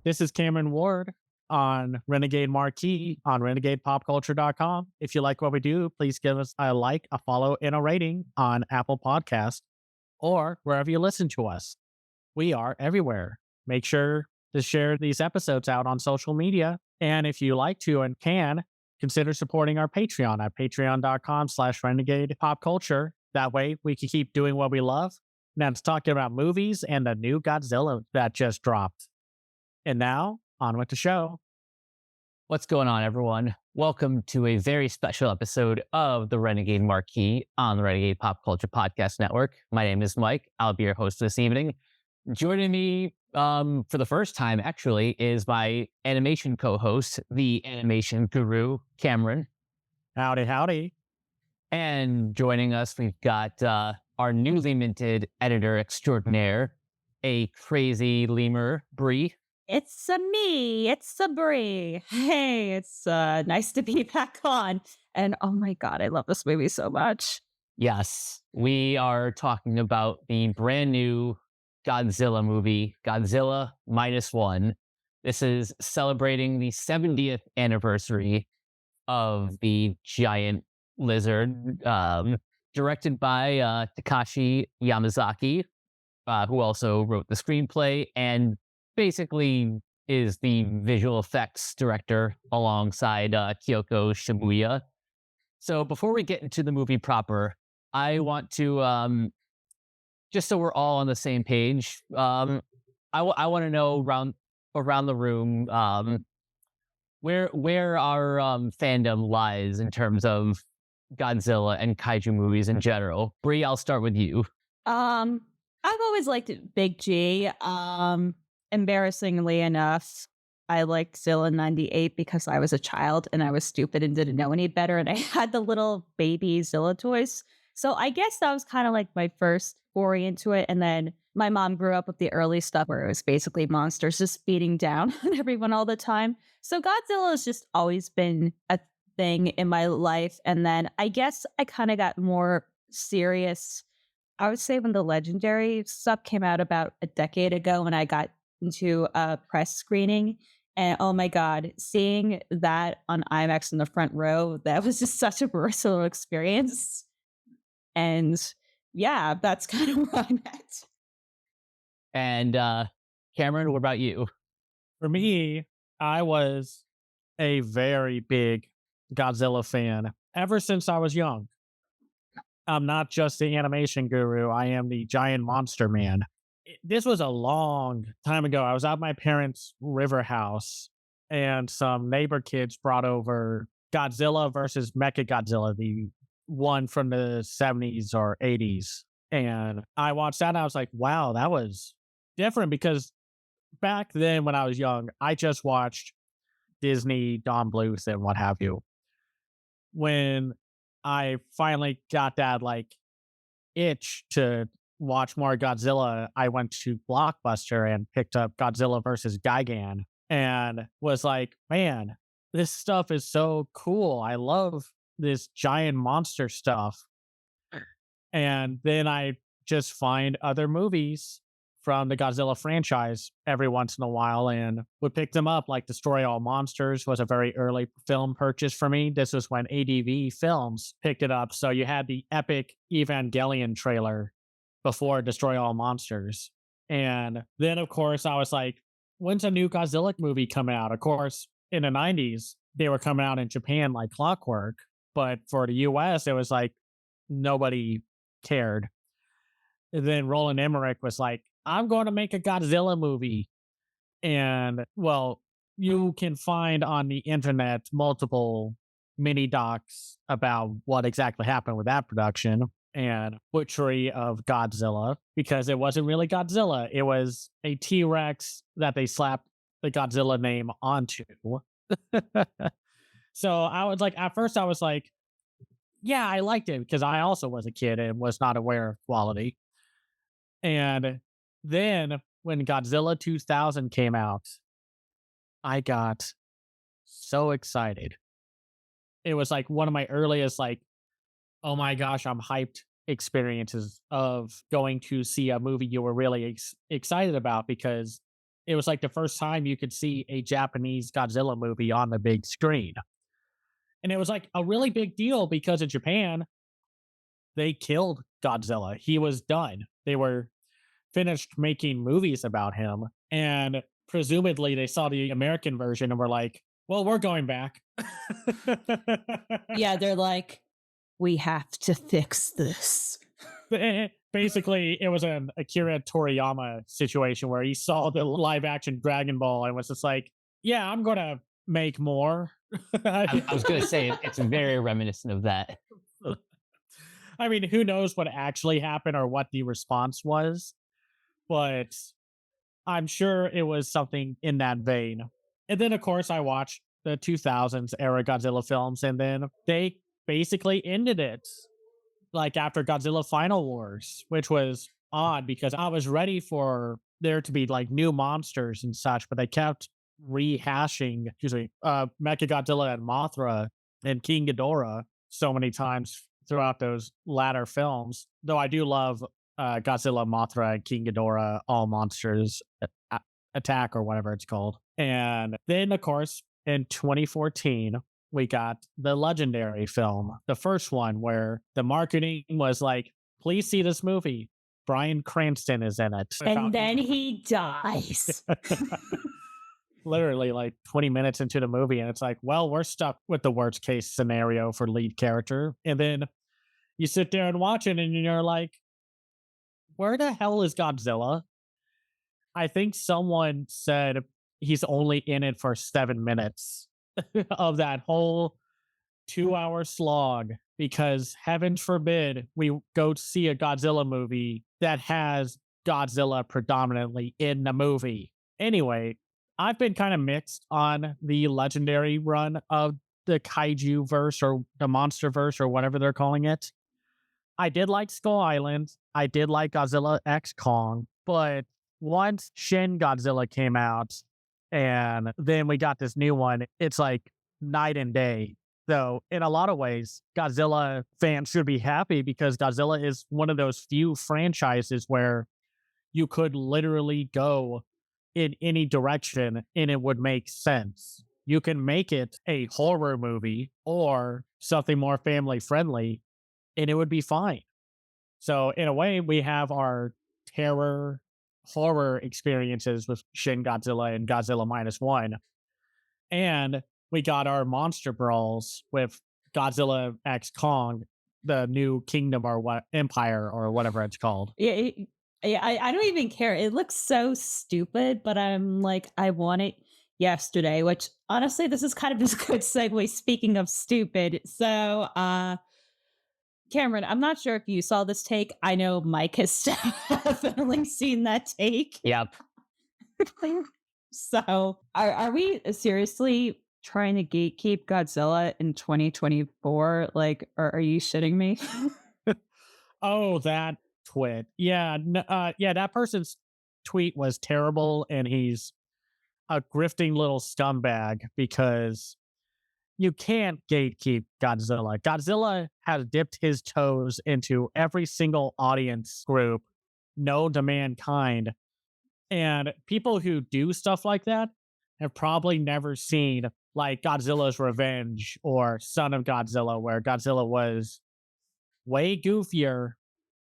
This is Cameron Ward on Renegade Marquee on renegadepopculture.com. If you like what we do, please give us a like, a follow, and a rating on Apple Podcasts or wherever you listen to us. We are everywhere. Make sure to share these episodes out on social media. And if you like to and can, consider supporting our Patreon at patreon.com/renegade pop culture. That way we can keep doing what we love. And that's talking about movies and the new Godzilla that just dropped. And now, on with the show. What's going on, everyone? Welcome to a very special episode of the Renegade Marquee on the Renegade Pop Culture Podcast Network. My name is Mike. I'll be your host this evening. Joining me for the first time, actually, is my animation co-host, the animation guru, Cameron. Howdy, howdy. And joining us, we've got our newly minted editor extraordinaire, a crazy lemur, Bri. It's me. It's Bri. Hey, it's nice to be back on. And oh my God, I love this movie so much. Yes, we are talking about the brand new Godzilla movie, Godzilla Minus One. This is celebrating the 70th anniversary of the giant lizard, directed by Takashi Yamazaki, who also wrote the screenplay and basically is the visual effects director alongside Kyoko Shibuya. So before we get into the movie proper, I want to, just so we're all on the same page, I want to know around the room where our fandom lies in terms of Godzilla and kaiju movies in general. Bri, I'll start with you. I've always liked Big G. Embarrassingly enough, I liked Zilla 98 because I was a child and I was stupid and didn't know any better. And I had the little baby Zilla toys. So I guess that was kind of like my first foray into it. And then my mom grew up with the early stuff where it was basically monsters just beating down on everyone all the time. So Godzilla has just always been a thing in my life. And then I guess I kind of got more serious, I would say, when the Legendary stuff came out about a decade ago when I got into a press screening. And oh my God, seeing that on IMAX in the front row, that was just such a personal experience. And yeah, that's kind of where I'm at. And Cameron, what about you? For me, I was a very big Godzilla fan ever since I was young. I'm not just the animation guru, I am the giant monster man. This was a long time ago. I was at my parents' river house, and some neighbor kids brought over Godzilla versus Mechagodzilla, the one from the 70s or 80s. And I watched that and I was like, wow, that was different because back then when I was young, I just watched Disney, Don Bluth, and what have you. When I finally got that like itch to watch more Godzilla, I went to Blockbuster and picked up Godzilla versus Gigan and was like, man, this stuff is so cool. I love this giant monster stuff. And then I just find other movies from the Godzilla franchise every once in a while and would pick them up. Like Destroy All Monsters was a very early film purchase for me. This was when ADV Films picked it up. So you had the epic Evangelion trailer before Destroy All Monsters. And then, of course, I was like, when's a new Godzilla movie come out? Of course, in the 90s, they were coming out in Japan like clockwork. But for the US, it was like nobody cared. And then Roland Emmerich was like, I'm going to make a Godzilla movie. And, well, you can find on the internet multiple mini docs about what exactly happened with that production and butchery of Godzilla, because it wasn't really Godzilla. It was a T-Rex that they slapped the Godzilla name onto. So I was like, at first I was like, yeah, I liked it because I also was a kid and was not aware of quality. And then when Godzilla 2000 came out, I got so excited. It was like one of my earliest, like, oh my gosh, I'm hyped experiences of going to see a movie you were really excited about, because it was like the first time you could see a Japanese Godzilla movie on the big screen. And it was like a really big deal because in Japan, they killed Godzilla. He was done. They were finished making movies about him. And presumably they saw the American version and were like, well, we're going back. Yeah, they're like, we have to fix this. Basically, it was an Akira Toriyama situation where he saw the live action Dragon Ball and was just like, yeah, I'm going to make more. I was going to say it's very reminiscent of that. I mean, who knows what actually happened or what the response was, but I'm sure it was something in that vein. And then, of course, I watched the 2000s era Godzilla films, and then they basically ended it like after Godzilla Final Wars, which was odd because I was ready for there to be like new monsters and such, but they kept rehashing, Mechagodzilla and Mothra and King Ghidorah so many times throughout those latter films. Though I do love Godzilla, Mothra, and King Ghidorah, All Monsters Attack or whatever it's called. And then, of course, in 2014, we got the legendary film, the first one where the marketing was like, please see this movie. Bryan Cranston is in it. And then he dies. Literally like 20 minutes into the movie. And it's like, well, we're stuck with the worst case scenario for lead character. And then you sit there and watch it and you're like, where the hell is Godzilla? I think someone said he's only in it for 7 minutes of that whole 2-hour slog, because heaven forbid we go see a Godzilla movie that has Godzilla predominantly in the movie. Anyway, I've been kind of mixed on the legendary run of the kaiju verse or the monster verse or whatever they're calling it. I did like Skull Island. I did like Godzilla X Kong, but once Shin Godzilla came out and then we got this new one, it's like night and day. So in a lot of ways, Godzilla fans should be happy because Godzilla is one of those few franchises where you could literally go in any direction and it would make sense. You can make it a horror movie or something more family friendly and it would be fine. So in a way, we have our terror horror experiences with Shin Godzilla and Godzilla Minus One. And we got our monster brawls with Godzilla X Kong, the new kingdom or what empire or whatever it's called. Yeah, I don't even care. It looks so stupid, but I'm like, I want it yesterday, which honestly, this is kind of a good segue. Speaking of stupid. So, Cameron, I'm not sure if you saw this take. I know Mike has definitely seen that take. Yep. So, are we seriously trying to gatekeep Godzilla in 2024? Like, are you shitting me? Oh, that twit. Yeah, yeah, that person's tweet was terrible, and he's a grifting little scumbag because you can't gatekeep Godzilla. Godzilla has dipped his toes into every single audience group known to mankind. And people who do stuff like that have probably never seen like Godzilla's Revenge or Son of Godzilla, where Godzilla was way goofier,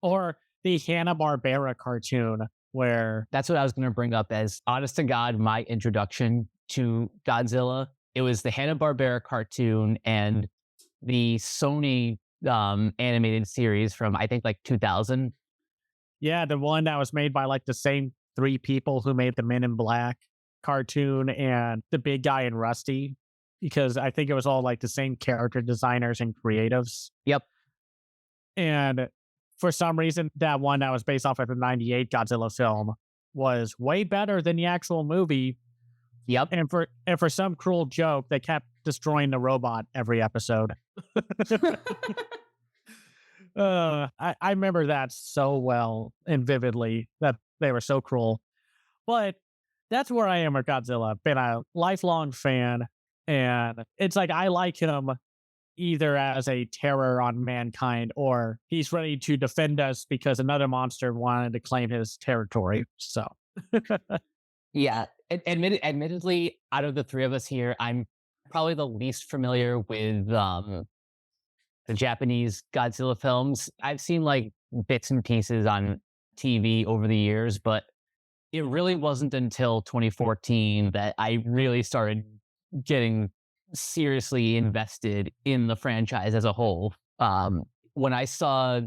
or the Hanna-Barbera cartoon where That's what I was going to bring up as honest to God, my introduction to Godzilla. It was the Hanna-Barbera cartoon and the Sony animated series from, I think, like 2000. yeah, the one that was made by like the same 3 people who made the Men in Black cartoon and the Big Guy and Rusty, because I think it was all like the same character designers and creatives. Yep. And for some reason, that one that was based off of the 98 Godzilla film was way better than the actual movie. Yep. And for some cruel joke, they kept destroying the robot every episode. I remember that so well and vividly, that they were so cruel. But that's where I am with Godzilla. Been a lifelong fan, and it's like I like him either as a terror on mankind or he's ready to defend us because another monster wanted to claim his territory. So Yeah. Admittedly, out of the three of us here, I'm probably the least familiar with the Japanese Godzilla films. I've seen like bits and pieces on TV over the years, but it really wasn't until 2014 that I really started getting seriously invested in the franchise as a whole. When I saw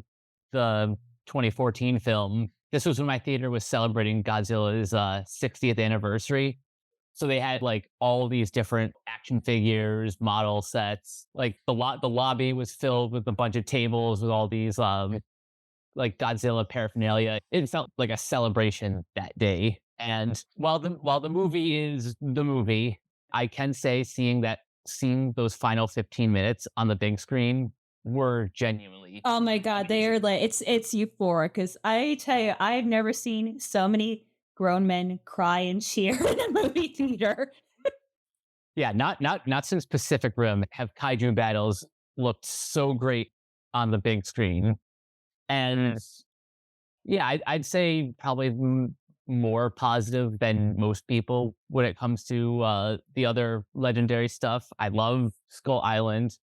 the 2014 film, this was when my theater was celebrating Godzilla's 60th anniversary. So they had like all these different action figures, model sets. Like the lobby was filled with a bunch of tables with all these like Godzilla paraphernalia. It felt like a celebration that day. And while the movie is the movie, I can say seeing those final 15 minutes on the big screen were genuinely Oh my god, they are amazing. like it's euphoric because I tell you, I've never seen so many grown men cry and cheer in a movie theater. Yeah, not since Pacific Rim have kaiju battles looked so great on the big screen. And yeah, I'd say probably more positive than most people when it comes to the other legendary stuff. I love Skull Island.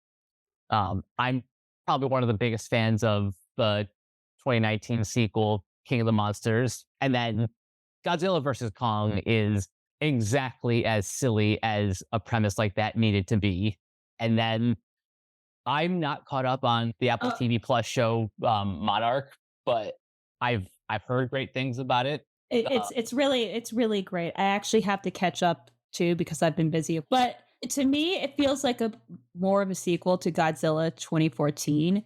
I'm probably one of the biggest fans of the 2019 sequel, King of the Monsters. And then Godzilla versus Kong is exactly as silly as a premise like that needed to be. And then I'm not caught up on the Apple Uh, TV Plus show Monarch, but I've heard great things about it. Uh, it's really great. I actually have to catch up too because I've been busy. But to me, it feels like a more of a sequel to Godzilla 2014.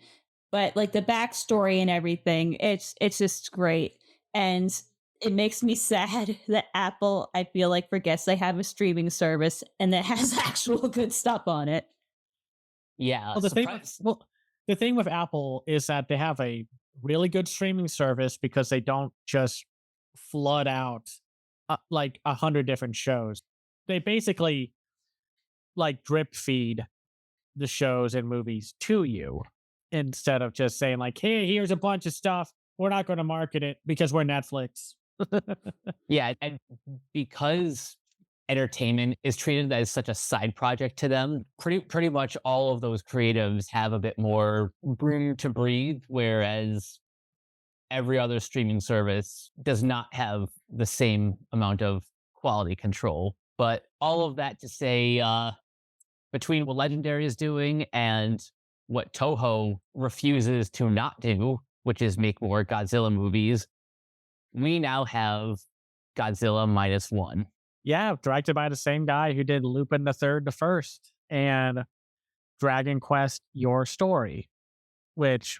But like the backstory and everything, it's just great. And it makes me sad that Apple, I feel like, forgets they have a streaming service and that has actual good stuff on it. yeah, Well, surprise. the thing with Apple is that they have a really good streaming service because they don't just flood out like 100 different shows. They basically like drip feed the shows and movies to you instead of just saying like, "Hey, here's a bunch of stuff. We're not going to market it because we're Netflix." Yeah, and because entertainment is treated as such a side project to them, pretty much all of those creatives have a bit more room to breathe, whereas every other streaming service does not have the same amount of quality control. But all of that to say, between what Legendary is doing and what Toho refuses to not do, which is make more Godzilla movies, we now have Godzilla Minus One. Yeah, directed by the same guy who did Lupin the Third, the First, and Dragon Quest: Your Story, which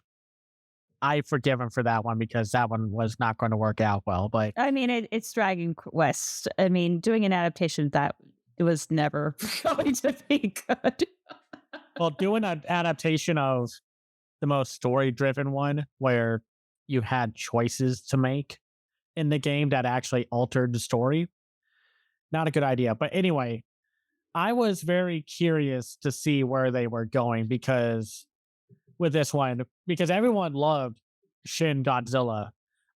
I forgive him for that one because that one was not going to work out well. But I mean, it's Dragon Quest. I mean, doing an adaptation of that it was never going to be good. well, doing an adaptation of the most story driven one where you had choices to make in the game that actually altered the story, not a good idea. But anyway, I was very curious to see where they were going because with this one, because everyone loved Shin Godzilla.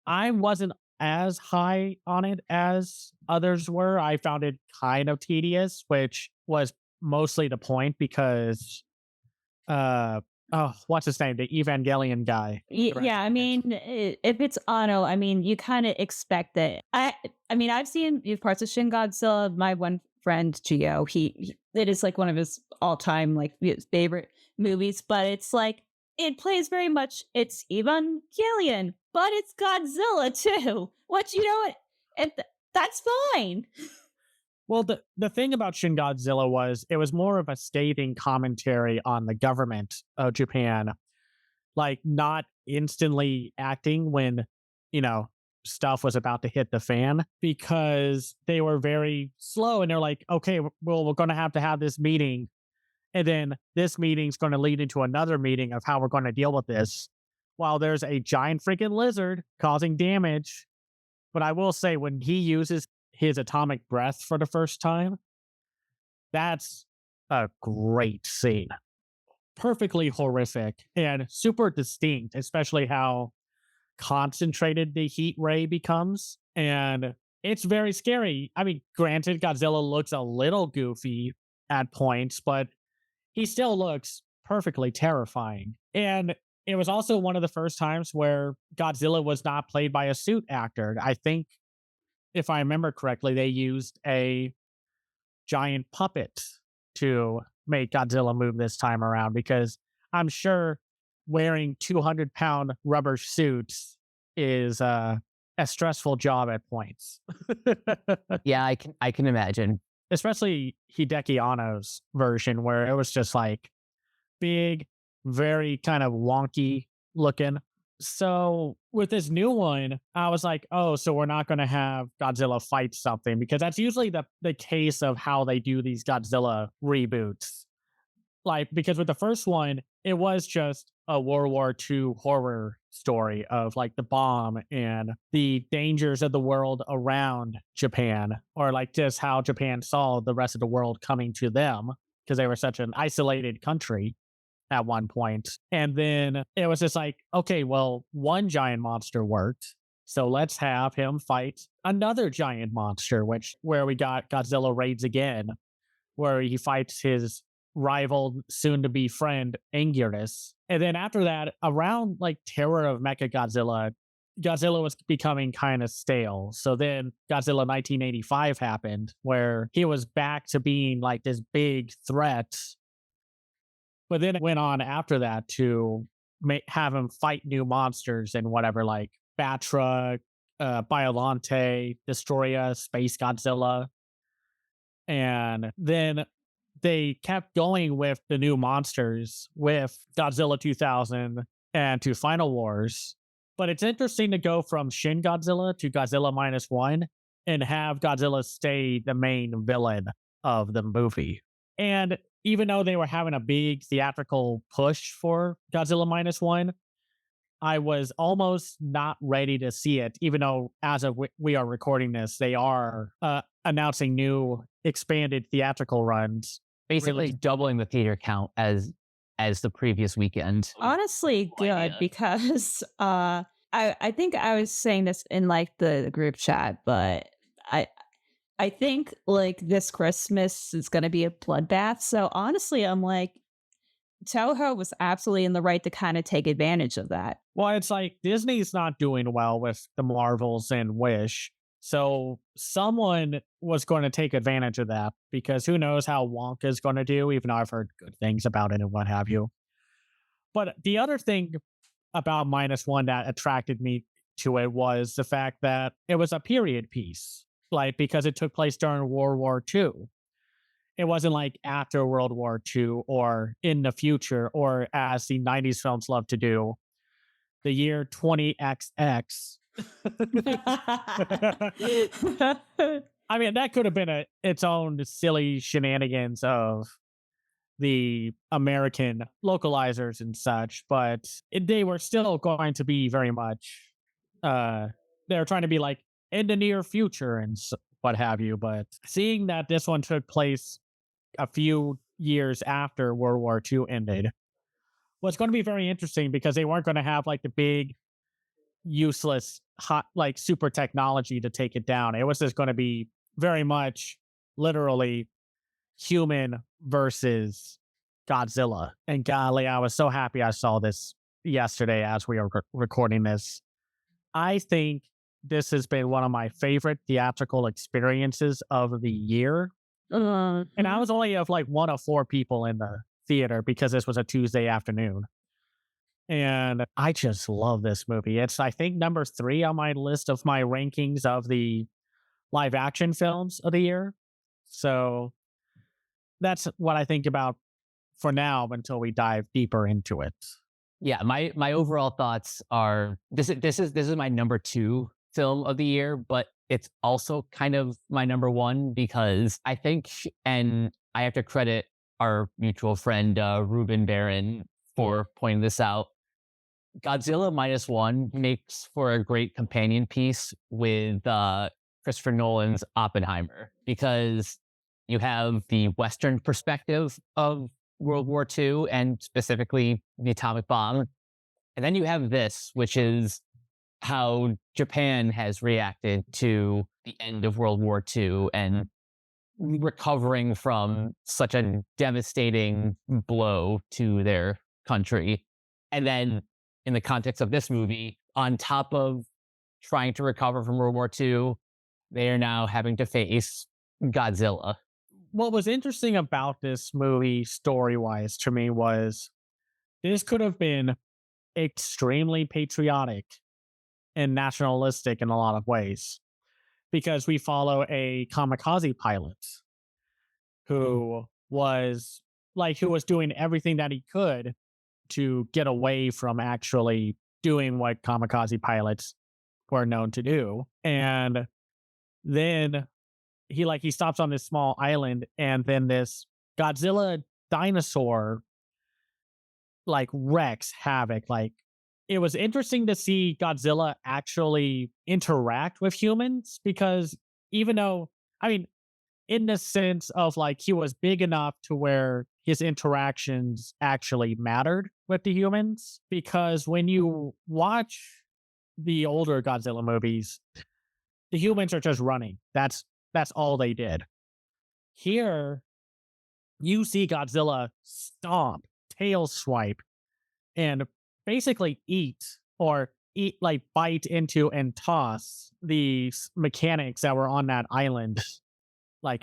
I wasn't as high on it as others were. I found it kind of tedious, which was mostly the point because what's his name? The Evangelion guy. Yeah, I directed it. mean, if it's Anno, I mean, you kind of expect that. I mean, I've seen these parts of Shin Godzilla. My one friend Gio, it is like one of his all time like his favorite movies, but it's like it plays very much. It's Evangelion, but it's Godzilla too. What you know, that's fine. Well, the thing about Shin Godzilla was it was more of a scathing commentary on the government of Japan, like not instantly acting when, you know, stuff was about to hit the fan because they were very slow and they're like, okay, well, we're going to have this meeting. And then this meeting's going to lead into another meeting of how we're going to deal with this while there's a giant freaking lizard causing damage. But I will say, when he uses his atomic breath for the first time, that's a great scene. Perfectly horrific and super distinct, especially how concentrated the heat ray becomes. And it's very scary. I mean, granted, Godzilla looks a little goofy at points, but he still looks perfectly terrifying. And it was also one of the first times where Godzilla was not played by a suit actor. I think, if I remember correctly, they used a giant puppet to make Godzilla move this time around because I'm sure wearing 200-pound rubber suits is a stressful job at points. Yeah, I can imagine. Especially Hideki Anno's version, where it was just like big, very kind of wonky looking. So with this new one, I was like, oh, so we're not going to have Godzilla fight something because that's usually the case of how they do these Godzilla reboots. Like, because with the first one, it was just a World War II horror story of like the bomb and the dangers of the world around Japan, or like just how Japan saw the rest of the world coming to them because they were such an isolated country at one point. And then it was just like, okay, well, one giant monster worked. So let's have him fight another giant monster, which where we got Godzilla Raids Again, where he fights his rival, soon to be friend, Anguirus. And then after that, around like Terror of Mechagodzilla, Godzilla was becoming kind of stale. So then Godzilla 1985 happened, where he was back to being like this big threat. But then it went on after that to have him fight new monsters and whatever, like Batra, Biolante, Destroya, Space Godzilla. And then they kept going with the new monsters with Godzilla 2000 and to Final Wars. But it's interesting to go from Shin Godzilla to Godzilla Minus One and have Godzilla stay the main villain of the movie. And even though they were having a big theatrical push for Godzilla Minus One, I was almost not ready to see it, even though as of we are recording this, they are announcing new expanded theatrical runs. Basically doubling the theater count as the previous weekend. Honestly, good because I think I was saying this in like the group chat, but I think like this Christmas is going to be a bloodbath. So honestly, I'm like, Toho was absolutely in the right to kind of take advantage of that. Well, it's like Disney's not doing well with the Marvels and Wish. So someone was going to take advantage of that because who knows how Wonka is going to do, even though I've heard good things about it and what have you. But the other thing about Minus One that attracted me to it was the fact that it was a period piece, like because it took place during World War II. It wasn't like after World War II or in the future, or as the 90s films love to do, the year 20XX. I mean, that could have been its own silly shenanigans of the American localizers and such, but they were still going to be very much, they were trying to be like in the near future and what have you. But seeing that this one took place a few years after World War II ended was going to be very interesting because they weren't going to have like the big useless hot like super technology to take it down. It was just going to be very much literally human versus Godzilla. And golly, I was so happy I saw this yesterday as we were recording this. I think this has been one of my favorite theatrical experiences of the year. And I was only of like one of four people in the theater because this was a Tuesday afternoon. And I just love this movie. It's, I think, number 3 on my list of my rankings of the live action films of the year. So that's what I think about for now until we dive deeper into it. Yeah, my overall thoughts are this is my number 2 film of the year, but it's also kind of my number 1 because I think, and I have to credit our mutual friend Ruben Barron for pointing this out, Godzilla Minus One makes for a great companion piece with Christopher Nolan's Oppenheimer because you have the Western perspective of World War II and specifically the atomic bomb. And then you have this, which is how Japan has reacted to the end of World War II and recovering from such a devastating blow to their country. And then, in the context of this movie, on top of trying to recover from World War II, they are now having to face Godzilla. What was interesting about this movie, story wise, to me, was this could have been extremely patriotic and nationalistic in a lot of ways because we follow a kamikaze pilot who was who was doing everything that he could to get away from actually doing what kamikaze pilots were known to do. And then he stops on this small island, and then this Godzilla dinosaur wrecks havoc. It was interesting to see Godzilla actually interact with humans because even though, I mean, in the sense of he was big enough to where his interactions actually mattered with the humans. Because when you watch the older Godzilla movies, the humans are just running. That's all they did. Here, you see Godzilla stomp, tail swipe, and basically bite into and toss the mechanics that were on that island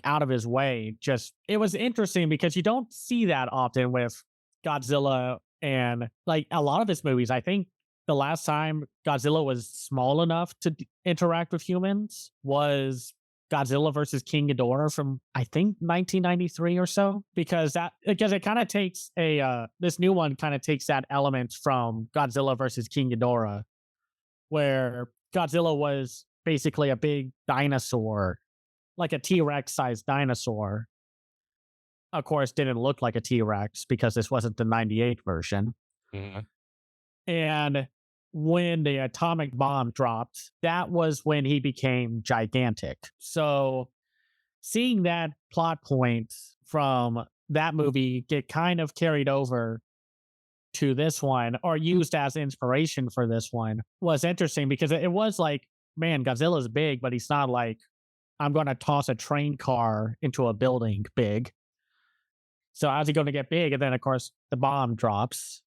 out of his way. Just, it was interesting because you don't see that often with Godzilla, and a lot of his movies. I think the last time Godzilla was small enough to interact with humans was Godzilla versus King Ghidorah from, I think, 1993 or so, because it kind of takes this new one kind of takes that element from Godzilla versus King Ghidorah, where Godzilla was basically a big dinosaur, like a T-Rex sized dinosaur. Of course, didn't look like a T-Rex because this wasn't the 98 version. Mhm. And when the atomic bomb dropped, that was when he became gigantic. So seeing that plot point from that movie get kind of carried over to this one, or used as inspiration for this one, was interesting because it was man, Godzilla's big, but he's not I'm going to toss a train car into a building big. So how's he going to get big? And then, of course, the bomb drops.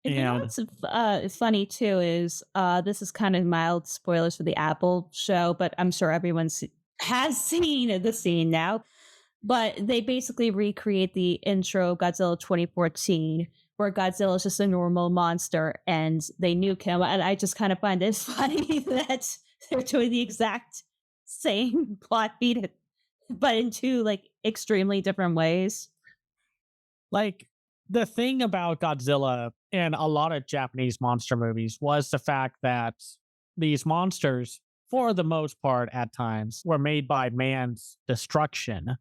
And you know And what's funny too is this is kind of mild spoilers for the Apple show, but I'm sure has seen the scene now. But they basically recreate the intro Godzilla 2014, where Godzilla is just a normal monster and they nuke him. And I just kind of find this funny that they're doing the exact same plot beat, but in two extremely different ways. the thing about Godzilla and a lot of Japanese monster movies was the fact that these monsters, for the most part at times, were made by man's destruction,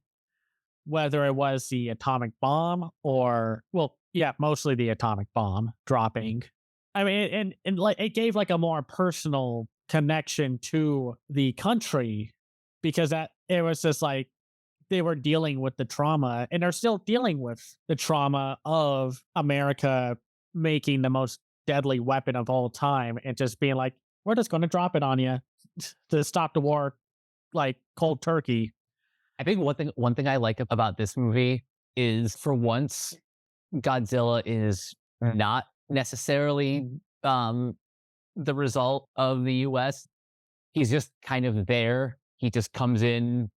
whether it was the atomic bomb or, well, yeah, mostly the atomic bomb dropping. I mean, and it gave a more personal connection to the country because that it was just they were dealing with the trauma, and they're still dealing with the trauma of America making the most deadly weapon of all time and just being we're just going to drop it on you to stop the war, cold turkey. I think one thing I like about this movie is, for once, Godzilla is not necessarily the result of the US. He's just kind of there. He just comes in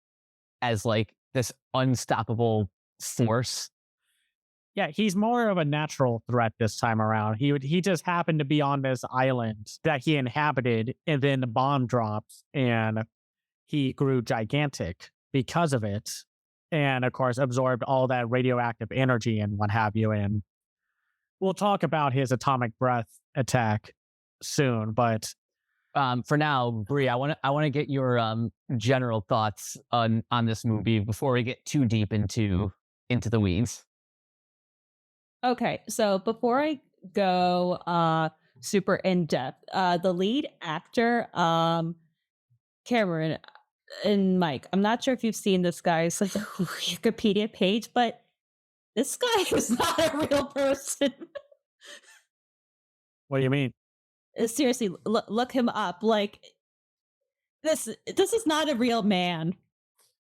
as this unstoppable force. Yeah, he's more of a natural threat this time around. He just happened to be on this island that he inhabited, and then the bomb drops, and he grew gigantic because of it, and of course absorbed all that radioactive energy and what have you. And we'll talk about his atomic breath attack soon, but For now, Bri, I want to get your general thoughts on this movie before we get too deep into the weeds. Okay, so before I go super in depth, the lead actor, Cameron and Mike, I'm not sure if you've seen this guy's Wikipedia page, but this guy is not a real person. what do you mean? Seriously, look him up. this is not a real man.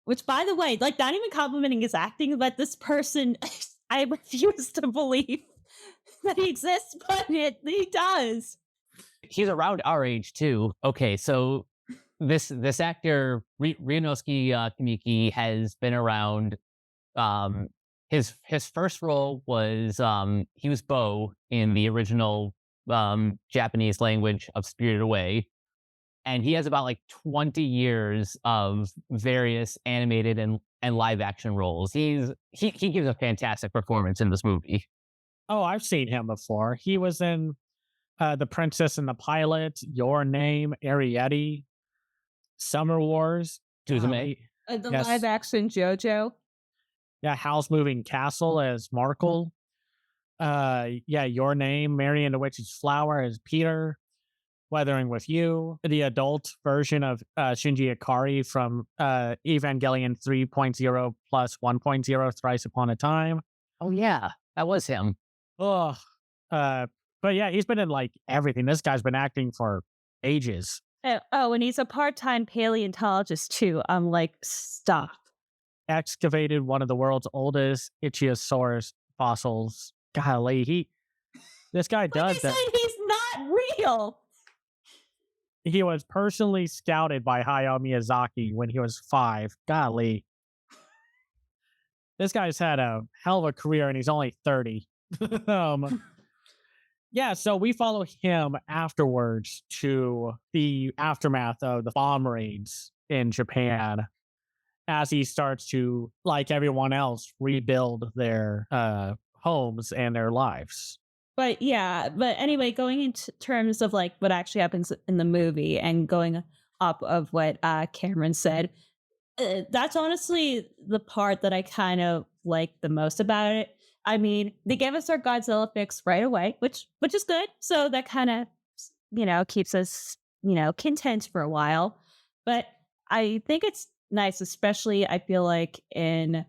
Which, by the way, like, not even complimenting his acting, but this person, I refuse to believe that he exists, but he does. He's around our age too. Okay, so this actor Ryunosuke Kamiki has been around. Um, his first role was he was Bo in the original Japanese language of Spirited Away, and he has about like 20 years of various animated and live action roles. He gives a fantastic performance in this movie. Oh, I've seen him before. He was in The Princess and the Pilot, Your Name, Arrietty, Summer Wars. Suzume. Golly. The Yes. live action JoJo. Yeah, Howl's Moving Castle as Markle. Yeah, Your Name, Mary and the Witch's Flower as Peter. Weathering with You, the adult version of Shinji Ikari from Evangelion 3.0 plus 1.0, Thrice Upon a Time. Oh yeah, that was him. Oh, but yeah, he's been in like everything. This guy's been acting for ages. Oh, and he's a part-time paleontologist too. I'm like, stop. Excavated one of the world's oldest Ichthyosaurus fossils. Golly, this guy Like does I that. said, he's not real. He was personally scouted by Hayao Miyazaki when he was 5. Golly. This guy's had a hell of a career and he's only 30. um, yeah, so we follow him afterwards to the aftermath of the bomb raids in Japan as he starts to, like everyone else, rebuild their homes and their lives. But yeah, but anyway, going into terms of like what actually happens in the movie and going up of what Cameron said, that's honestly the part that I kind of like the most about it. I mean, they gave us our Godzilla fix right away, which is good. So that kind of keeps us content for a while. But I think it's nice, especially I feel like in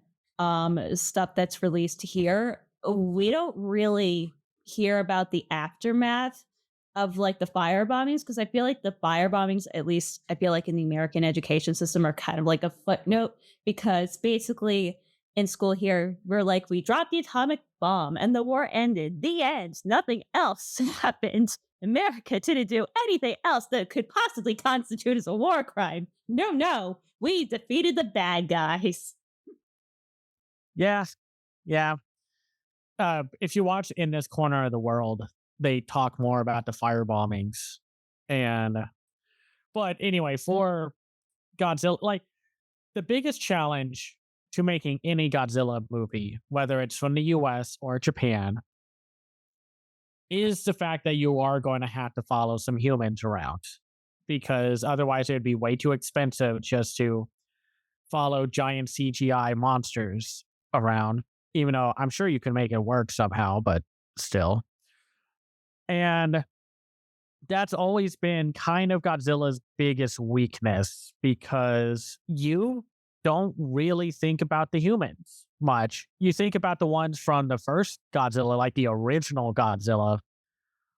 stuff that's released here, we don't really hear about the aftermath of like the fire bombings because I feel like the fire bombings, at least I feel like in the American education system, are kind of like a footnote because basically in school here, we're like, we dropped the atomic bomb and the war ended. The end. Nothing else happened. America didn't do anything else that could possibly constitute as a war crime. No, no. We defeated the bad guys. Yeah, yeah. If you watch In This Corner of the World, they talk more about the fire bombings. But anyway, for Godzilla, like the biggest challenge to making any Godzilla movie, whether it's from the US or Japan, is the fact that you are going to have to follow some humans around because otherwise it'd be way too expensive just to follow giant CGI monsters around, even though I'm sure you can make it work somehow, but still. And that's always been kind of Godzilla's biggest weakness because you don't really think about the humans much. You think about the ones from the first Godzilla, like the original Godzilla,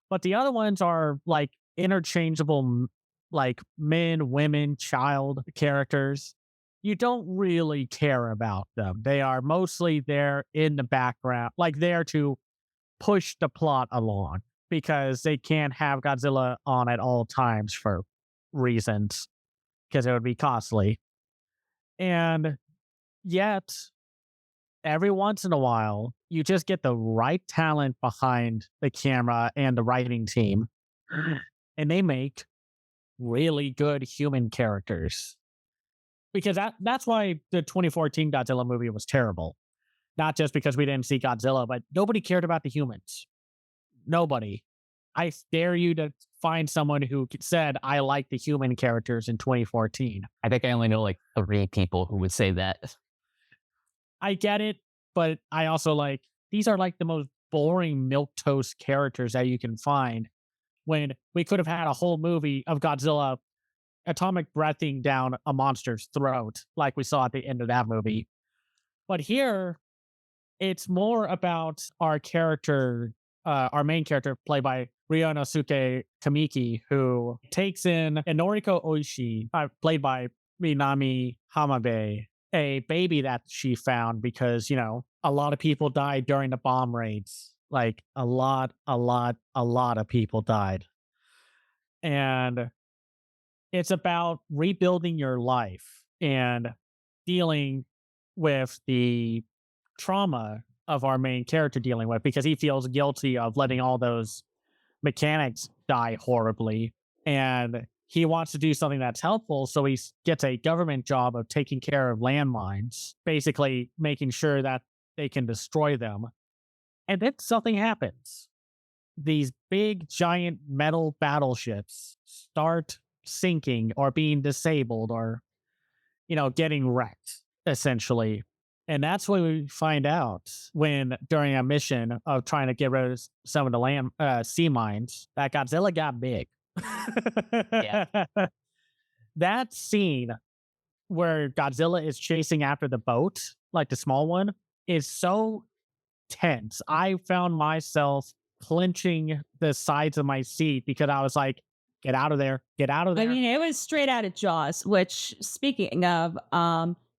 but the other ones are like interchangeable, like men, women, child characters. You don't really care about them. They are mostly there in the background, like there to push the plot along because they can't have Godzilla on at all times for reasons because it would be costly. And yet, every once in a while, you just get the right talent behind the camera and the writing team, and they make really good human characters. Because that's why the 2014 Godzilla movie was terrible. Not just because we didn't see Godzilla, but nobody cared about the humans. Nobody. I dare you to find someone who said, I like the human characters in 2014. I think I only know like 3 people who would say that. I get it, but I also like, these are like the most boring milquetoast characters that you can find when we could have had a whole movie of Godzilla atomic breathing down a monster's throat, like we saw at the end of that movie. But here, it's more about our character our main character, played by Ryonosuke Kamiki, who takes in Noriko Oishi, played by Minami Hamabe, a baby that she found because, a lot of people died during the bomb raids. Like a lot of people died. And it's about rebuilding your life and dealing with the trauma of our main character dealing with, because he feels guilty of letting all those mechanics die horribly. And he wants to do something that's helpful. So he gets a government job of taking care of landmines, basically making sure that they can destroy them. And then something happens. These big, giant metal battleships start sinking or being disabled or, getting wrecked, essentially. And that's when we find out, when during a mission of trying to get rid of some of the land sea mines, that Godzilla got big. Yeah. That scene where Godzilla is chasing after the boat, like the small one, is so tense. I found myself clenching the sides of my seat because I was like, get out of there, get out of I there. mean, it was straight out of Jaws, which, speaking of,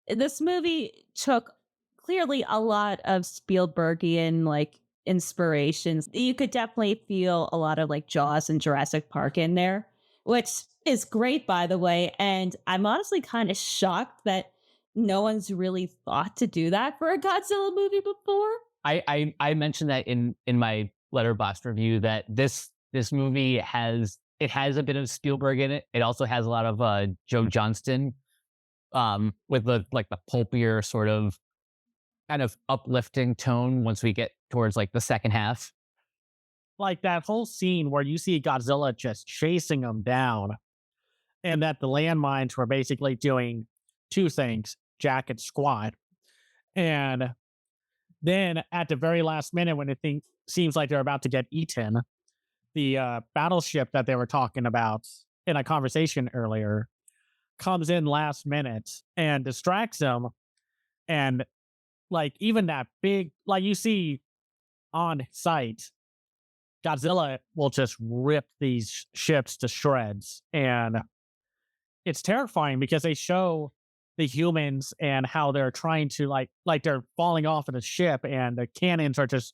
this movie took clearly a lot of Spielbergian like inspirations. You could definitely feel a lot of like Jaws and Jurassic Park in there, which is great, by the way. And I'm honestly kind of shocked that no one's really thought to do that for a Godzilla movie before. I mentioned that in my letterbox review that this movie has a bit of Spielberg in it. It also has a lot of Joe Johnston, with the pulpier sort of kind of uplifting tone once we get towards like the second half. Like that whole scene where you see Godzilla just chasing them down, and that the landmines were basically doing two things: jack and squat. And then at the very last minute, when it seems like they're about to get eaten, the battleship that they were talking about in a conversation earlier comes in last minute and distracts them. And like even that big, like you see on site, Godzilla will just rip these ships to shreds. And it's terrifying because they show the humans and how they're trying to like they're falling off of the ship, and the cannons are just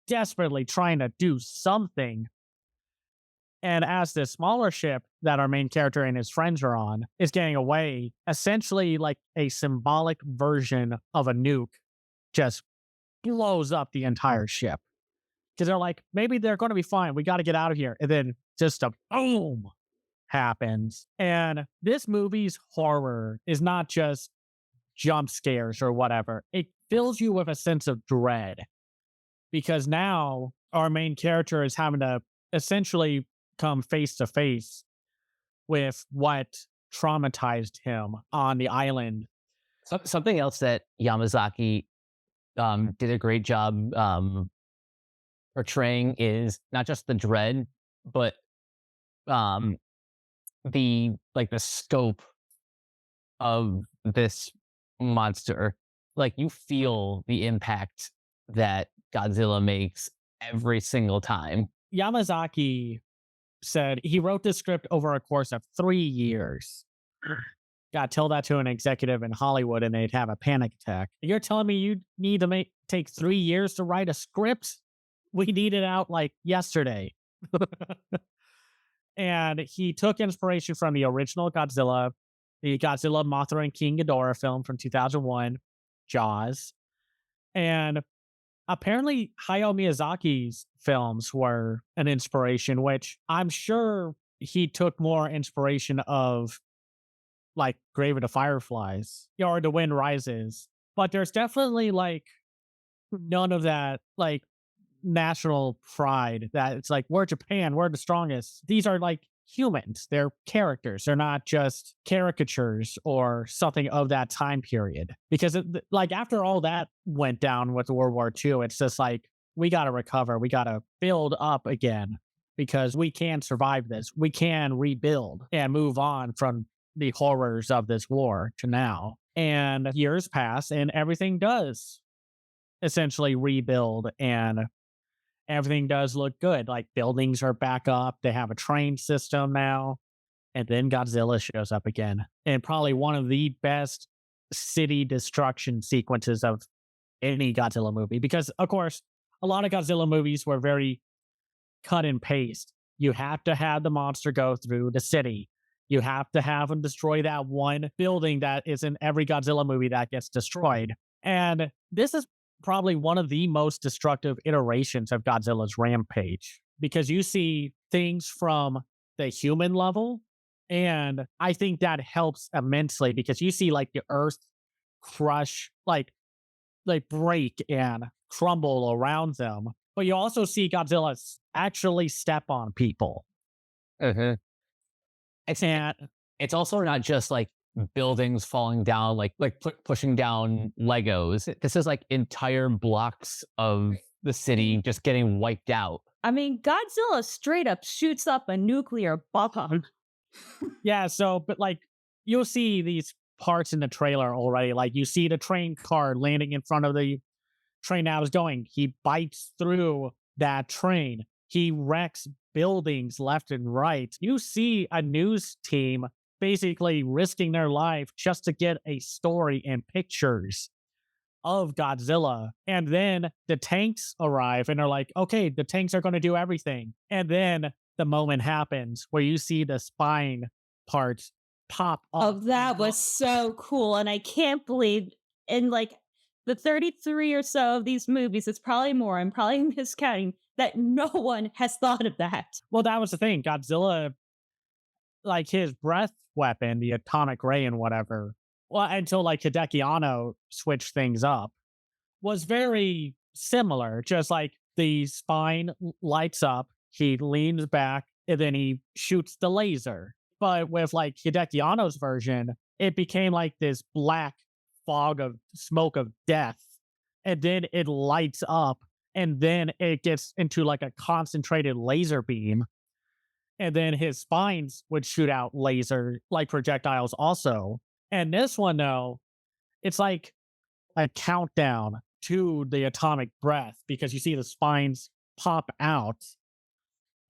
desperately trying to do something. And as the smaller ship that our main character and his friends are on is getting away, essentially like a symbolic version of a nuke just blows up the entire ship. Because they're like, maybe they're going to be fine. We got to get out of here. And then just a boom happens. And this movie's horror is not just jump scares or whatever. It fills you with a sense of dread, because now our main character is having to essentially come face to face with what traumatized him on the island. Something else that Yamazaki did a great job portraying is not just the dread, but the scope of this monster. Like you feel the impact that Godzilla makes every single time. Yamazaki said he wrote this script over a course of 3 years. God, tell that to an executive in Hollywood and they'd have a panic attack. You're telling me you need to take 3 years to write a script? We need it out like yesterday. And he took inspiration from the original Godzilla, the Godzilla, Mothra, and King Ghidorah film from 2001, Jaws. And apparently Hayao Miyazaki's films were an inspiration, which I'm sure he took more inspiration of, like Grave of the Fireflies or The Wind Rises. But there's definitely like none of that like national pride that it's like, we're Japan, we're the strongest. These are like humans, they're characters, they're not just caricatures or something of that time period. Because like after all that went down with World War II, it's just like, we got to recover, we got to build up again, because we can survive this, we can rebuild and move on from the horrors of this war to now. And years pass and everything does essentially rebuild and everything does look good. Like buildings are back up. They have a train system now. And then Godzilla shows up again. And probably one of the best city destruction sequences of any Godzilla movie. Because, of course, a lot of Godzilla movies were very cut and paste. You have to have the monster go through the city. You have to have him destroy that one building that is in every Godzilla movie that gets destroyed. And this is probably one of the most destructive iterations of Godzilla's rampage because you see things from the human level. And I think that helps immensely because you see like the earth crush, like break and crumble around them. But you also see Godzilla actually step on people. Uh-huh. It's And it's also not just like buildings falling down, pushing down Legos. This is like entire blocks of the city just getting wiped out. I mean, Godzilla straight up shoots up a nuclear bomb. yeah, so, but like you'll see these parts in the trailer already. Like you see the train car landing in front of the train that was going. He bites through that train. He wrecks buildings left and right. You see a news team basically risking their life just to get a story and pictures of Godzilla. And then the tanks arrive and are like, okay, the tanks are going to do everything. And then the moment happens where you see the spine parts pop Oh, up. that was so cool. And I can't believe in like the 33 or so of these movies, it's probably more, I'm probably miscounting, that no one has thought of that. Well, that was the thing. Godzilla, like his breath weapon, the atomic ray and whatever, well, until like Hideki Anno switched things up, was very similar. Just like the spine lights up, he leans back, and then he shoots the laser. But with like Hideki Anno's version, it became like this black fog of smoke of death. And then it lights up, and then it gets into like a concentrated laser beam. And then his spines would shoot out laser like projectiles also. And this one, though, it's like a countdown to the atomic breath because you see the spines pop out.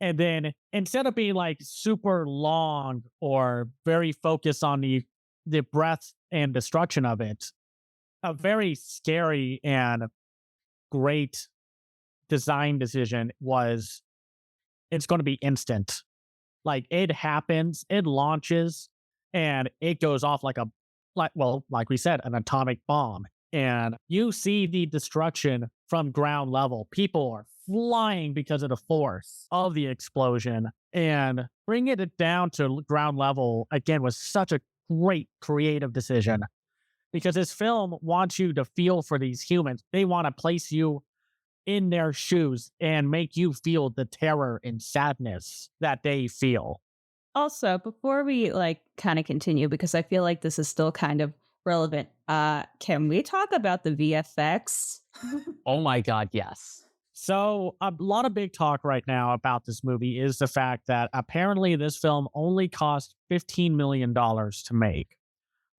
And then instead of being like super long or very focused on the breath and destruction of it, a very scary and great design decision was it's going to be instant. Like it happens, it launches, and it goes off like we said, an atomic bomb. And you see the destruction from ground level. People are flying because of the force of the explosion. And bringing it down to ground level again was such a great creative decision because this film wants you to feel for these humans. They want to place you in their shoes and make you feel the terror and sadness that they feel. Also, before we like kind of continue, because I feel like this is still kind of relevant, can we talk about the VFX? Oh my God, yes. So, a lot of big talk right now about this movie is the fact that apparently this film only cost $15 million to make,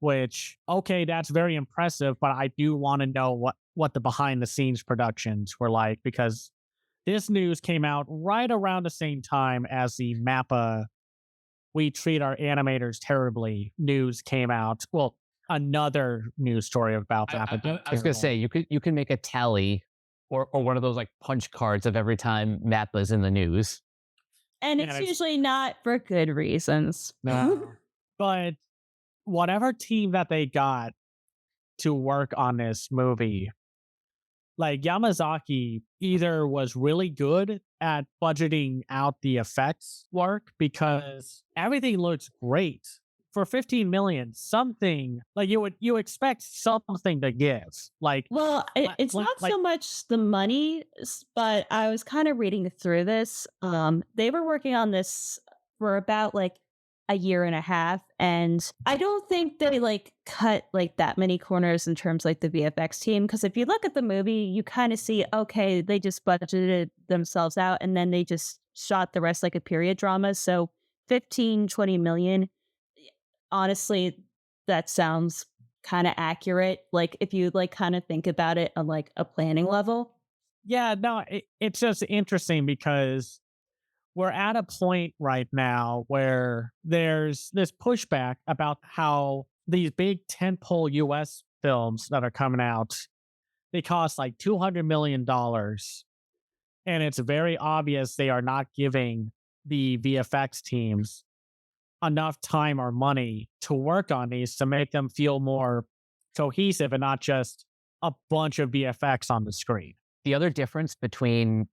which, okay, that's very impressive, but I do want to know what the behind the scenes productions were like because this news came out right around the same time as the MAPPA We Treat Our Animators Terribly news came out. Well, another news story about MAPPA. I was gonna say you can make a tally or one of those like punch cards of every time Mappa's in the news. And And it's it's- usually not for good reasons. No. But whatever team that they got to work on this movie, like Yamazaki either was really good at budgeting out the effects work because everything looks great. For 15 million, something like you expect something to give. Like Well, it's not like so much the money, but I was kind of reading through this. They were working on this for about like a year and a half, and I don't think they like cut like that many corners in terms like the VFX team. Because if you look at the movie, you kind of see okay, they just budgeted themselves out, and then they just shot the rest like a period drama. So 15, 20 million. Honestly, that sounds kind of accurate. Like if you like kind of think about it on like a planning level. Yeah, no, it's just interesting because we're at a point right now where there's this pushback about how these big tentpole US films that are coming out, they cost like $200 million. And it's very obvious they are not giving the VFX teams enough time or money to work on these to make them feel more cohesive and not just a bunch of VFX on the screen. The other difference between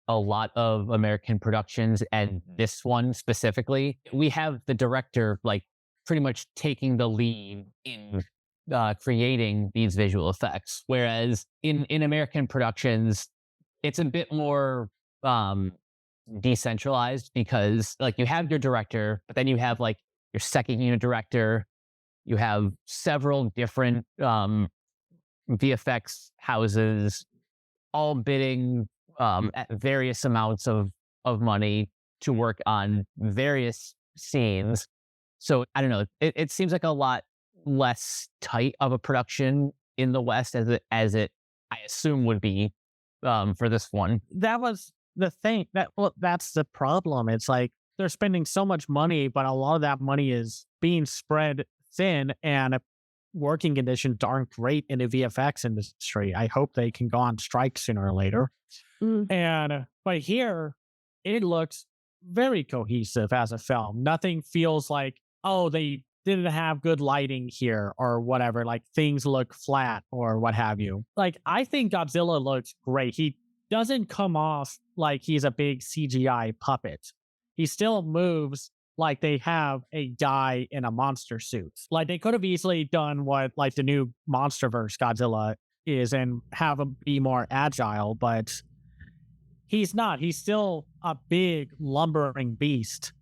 a lot of American productions and this one specifically, we have the director like pretty much taking the lead in creating these visual effects. Whereas in American productions, it's a bit more um, decentralized because like you have your director, but then you have like your second unit director. You have several different VFX houses all bidding at various amounts of money to work on various scenes. So I don't know. It seems like a lot less tight of a production in the West as it I assume would be for this one. That was the thing that's the problem. It's like they're spending so much money, but a lot of that money is being spread thin and working conditions aren't great in the VFX industry. I hope they can go on strike sooner or later. Mm. And but here it looks very cohesive as a film. Nothing feels like, oh, they didn't have good lighting here or whatever. Like things look flat or what have you. Like I think Godzilla looks great. He doesn't come off like he's a big CGI puppet. He still moves like they have a guy in a monster suit. Like they could have easily done what like the new MonsterVerse Godzilla is and have him be more agile, but he's not. He's still a big lumbering beast.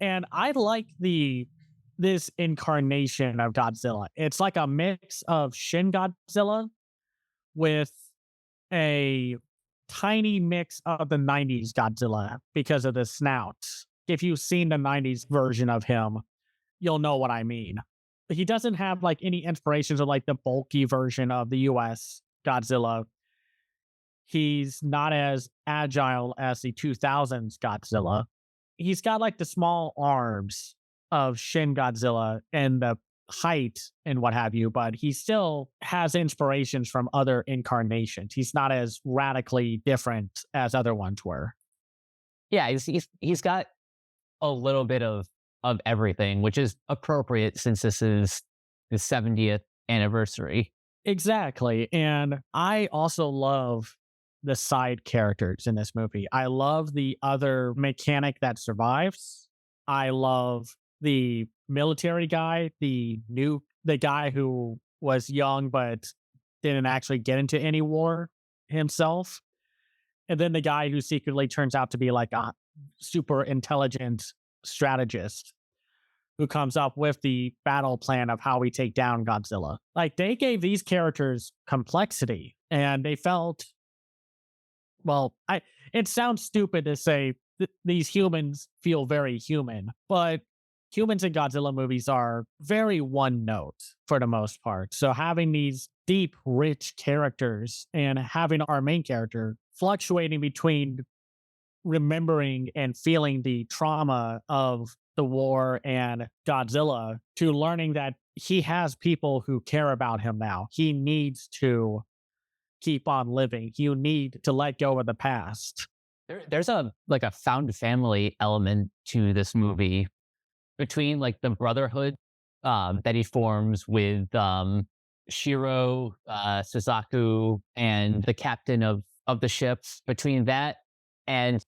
And I like this incarnation of Godzilla. It's like a mix of Shin Godzilla with a tiny mix of the 90s Godzilla because of the snout. If you've seen the 90s version of him, you'll know what I mean. He doesn't have like any inspirations of like the bulky version of the US Godzilla. He's not as agile as the 2000s Godzilla. He's got like the small arms of Shin Godzilla and the height and what have you, but he still has inspirations from other incarnations. He's not as radically different as other ones were. Yeah, he's got a little bit of everything, which is appropriate since this is the 70th anniversary. Exactly. And I also love the side characters in this movie. I love the other mechanic that survives. I love the military guy, the guy who was young but didn't actually get into any war himself. And then the guy who secretly turns out to be like a super intelligent strategist who comes up with the battle plan of how we take down Godzilla. Like they gave these characters complexity and they felt well, it sounds stupid to say these humans feel very human, but humans in Godzilla movies are very one note for the most part. So having these deep, rich characters and having our main character fluctuating between remembering and feeling the trauma of the war and Godzilla to learning that he has people who care about him now. He needs to keep on living. You need to let go of the past. There's a found family element to this movie between like the brotherhood that he forms with Shiro, Suzaku, and the captain of the ships. Between that and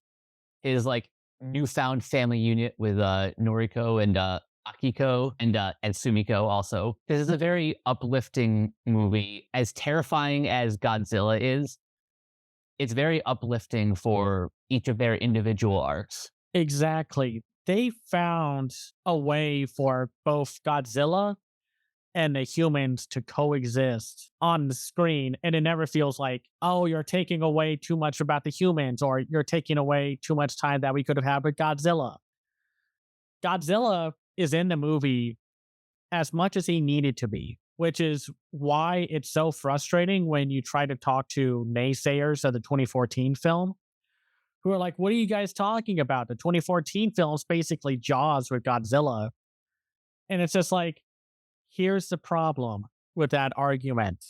his like newfound family unit with Noriko and Akiko and Sumiko also. This is a very uplifting movie. As terrifying as Godzilla is, it's very uplifting for each of their individual arcs. Exactly. They found a way for both Godzilla and the humans to coexist on the screen. And it never feels like, oh, you're taking away too much about the humans or you're taking away too much time that we could have had with Godzilla. Godzilla is in the movie as much as he needed to be. which is why it's so frustrating when you try to talk to naysayers of the 2014 film who are like, what are you guys talking about? The 2014 film's basically Jaws with Godzilla. And it's just like, here's the problem with that argument.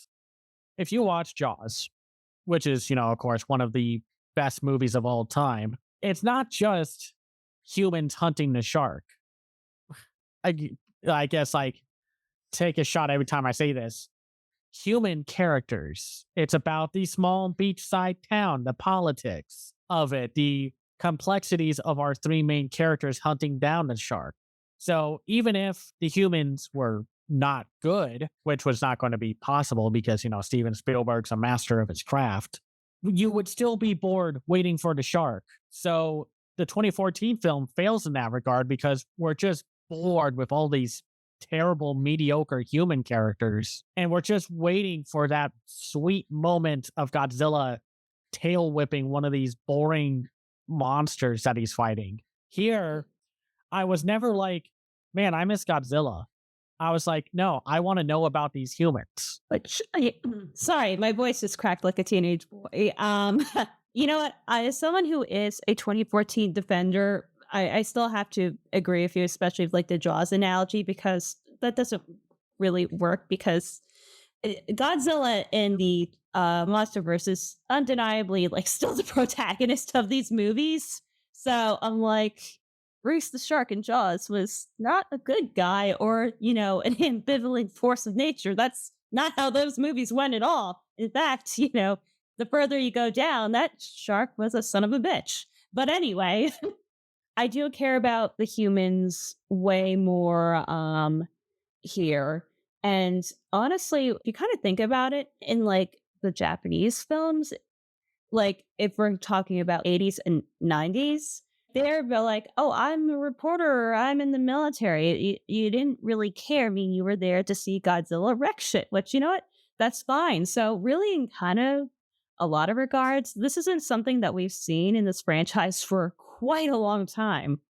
If you watch Jaws, which is, of course, one of the best movies of all time, it's not just humans hunting the shark. I guess, like, take a shot every time I say this. Human characters. It's about the small beachside town, the politics of it, the complexities of our three main characters hunting down the shark. So even if the humans were not good, which was not going to be possible because, Steven Spielberg's a master of his craft, you would still be bored waiting for the shark. So the 2014 film fails in that regard because we're just bored with all these terrible, mediocre human characters. And we're just waiting for that sweet moment of Godzilla tail whipping one of these boring monsters that he's fighting. Here, I was never like, man, I miss Godzilla. I was like, no, I want to know about these humans. Which, sorry, my voice is cracked like a teenage boy. You know what? As someone who is a 2014 defender, I still have to agree with you, especially with like the Jaws analogy, because that doesn't really work because Godzilla in the MonsterVerse is undeniably like still the protagonist of these movies. So I'm like, Bruce the Shark in Jaws was not a good guy or, an ambivalent force of nature. That's not how those movies went at all. In fact, the further you go down, that shark was a son of a bitch. But anyway, I do care about the humans way more here. And honestly, if you kind of think about it in like the Japanese films, like if we're talking about 80s and 90s, they're like, oh, I'm a reporter, or I'm in the military. You didn't really care. I mean, you were there to see Godzilla wreck shit, which, you know what? That's fine. So really, in kind of a lot of regards, this isn't something that we've seen in this franchise for quite a long time.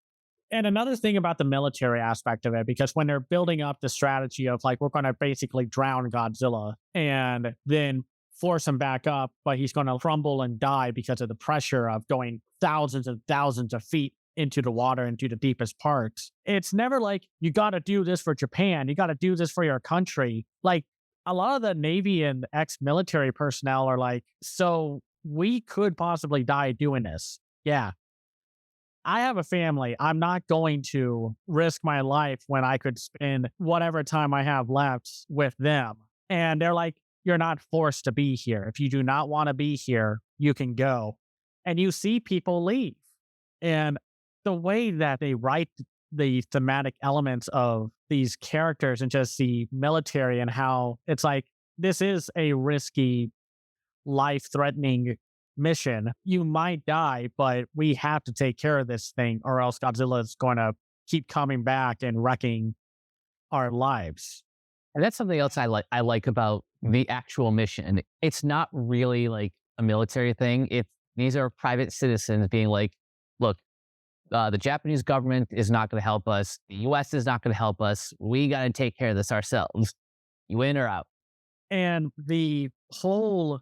And another thing about the military aspect of it, because when they're building up the strategy of like, we're going to basically drown Godzilla and then force him back up, but he's going to crumble and die because of the pressure of going thousands and thousands of feet into the water, into the deepest parts. It's never like, you got to do this for Japan. You got to do this for your country. Like a lot of the Navy and ex-military personnel are like, so we could possibly die doing this. Yeah. I have a family. I'm not going to risk my life when I could spend whatever time I have left with them. And they're like, you're not forced to be here. If you do not want to be here, you can go. And you see people leave. And the way that they write the thematic elements of these characters and just the military and how it's like, this is a risky, life-threatening mission. You might die, but we have to take care of this thing or else Godzilla is going to keep coming back and wrecking our lives. And that's something else I like about the actual mission. It's not really like a military thing. These are private citizens being like, look, the Japanese government is not going to help us. The US is not going to help us. We got to take care of this ourselves. You in or out? And the whole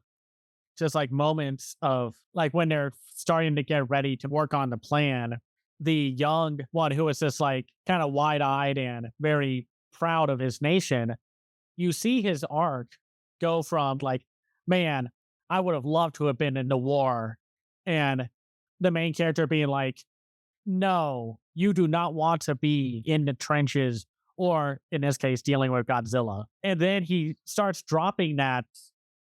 just like moments of like when they're starting to get ready to work on the plan, the young one who is just like kind of wide eyed and very proud of his nation, you see his arc go from like, man, I would have loved to have been in the war. And the main character being like, no, you do not want to be in the trenches or in this case, dealing with Godzilla. And then he starts dropping that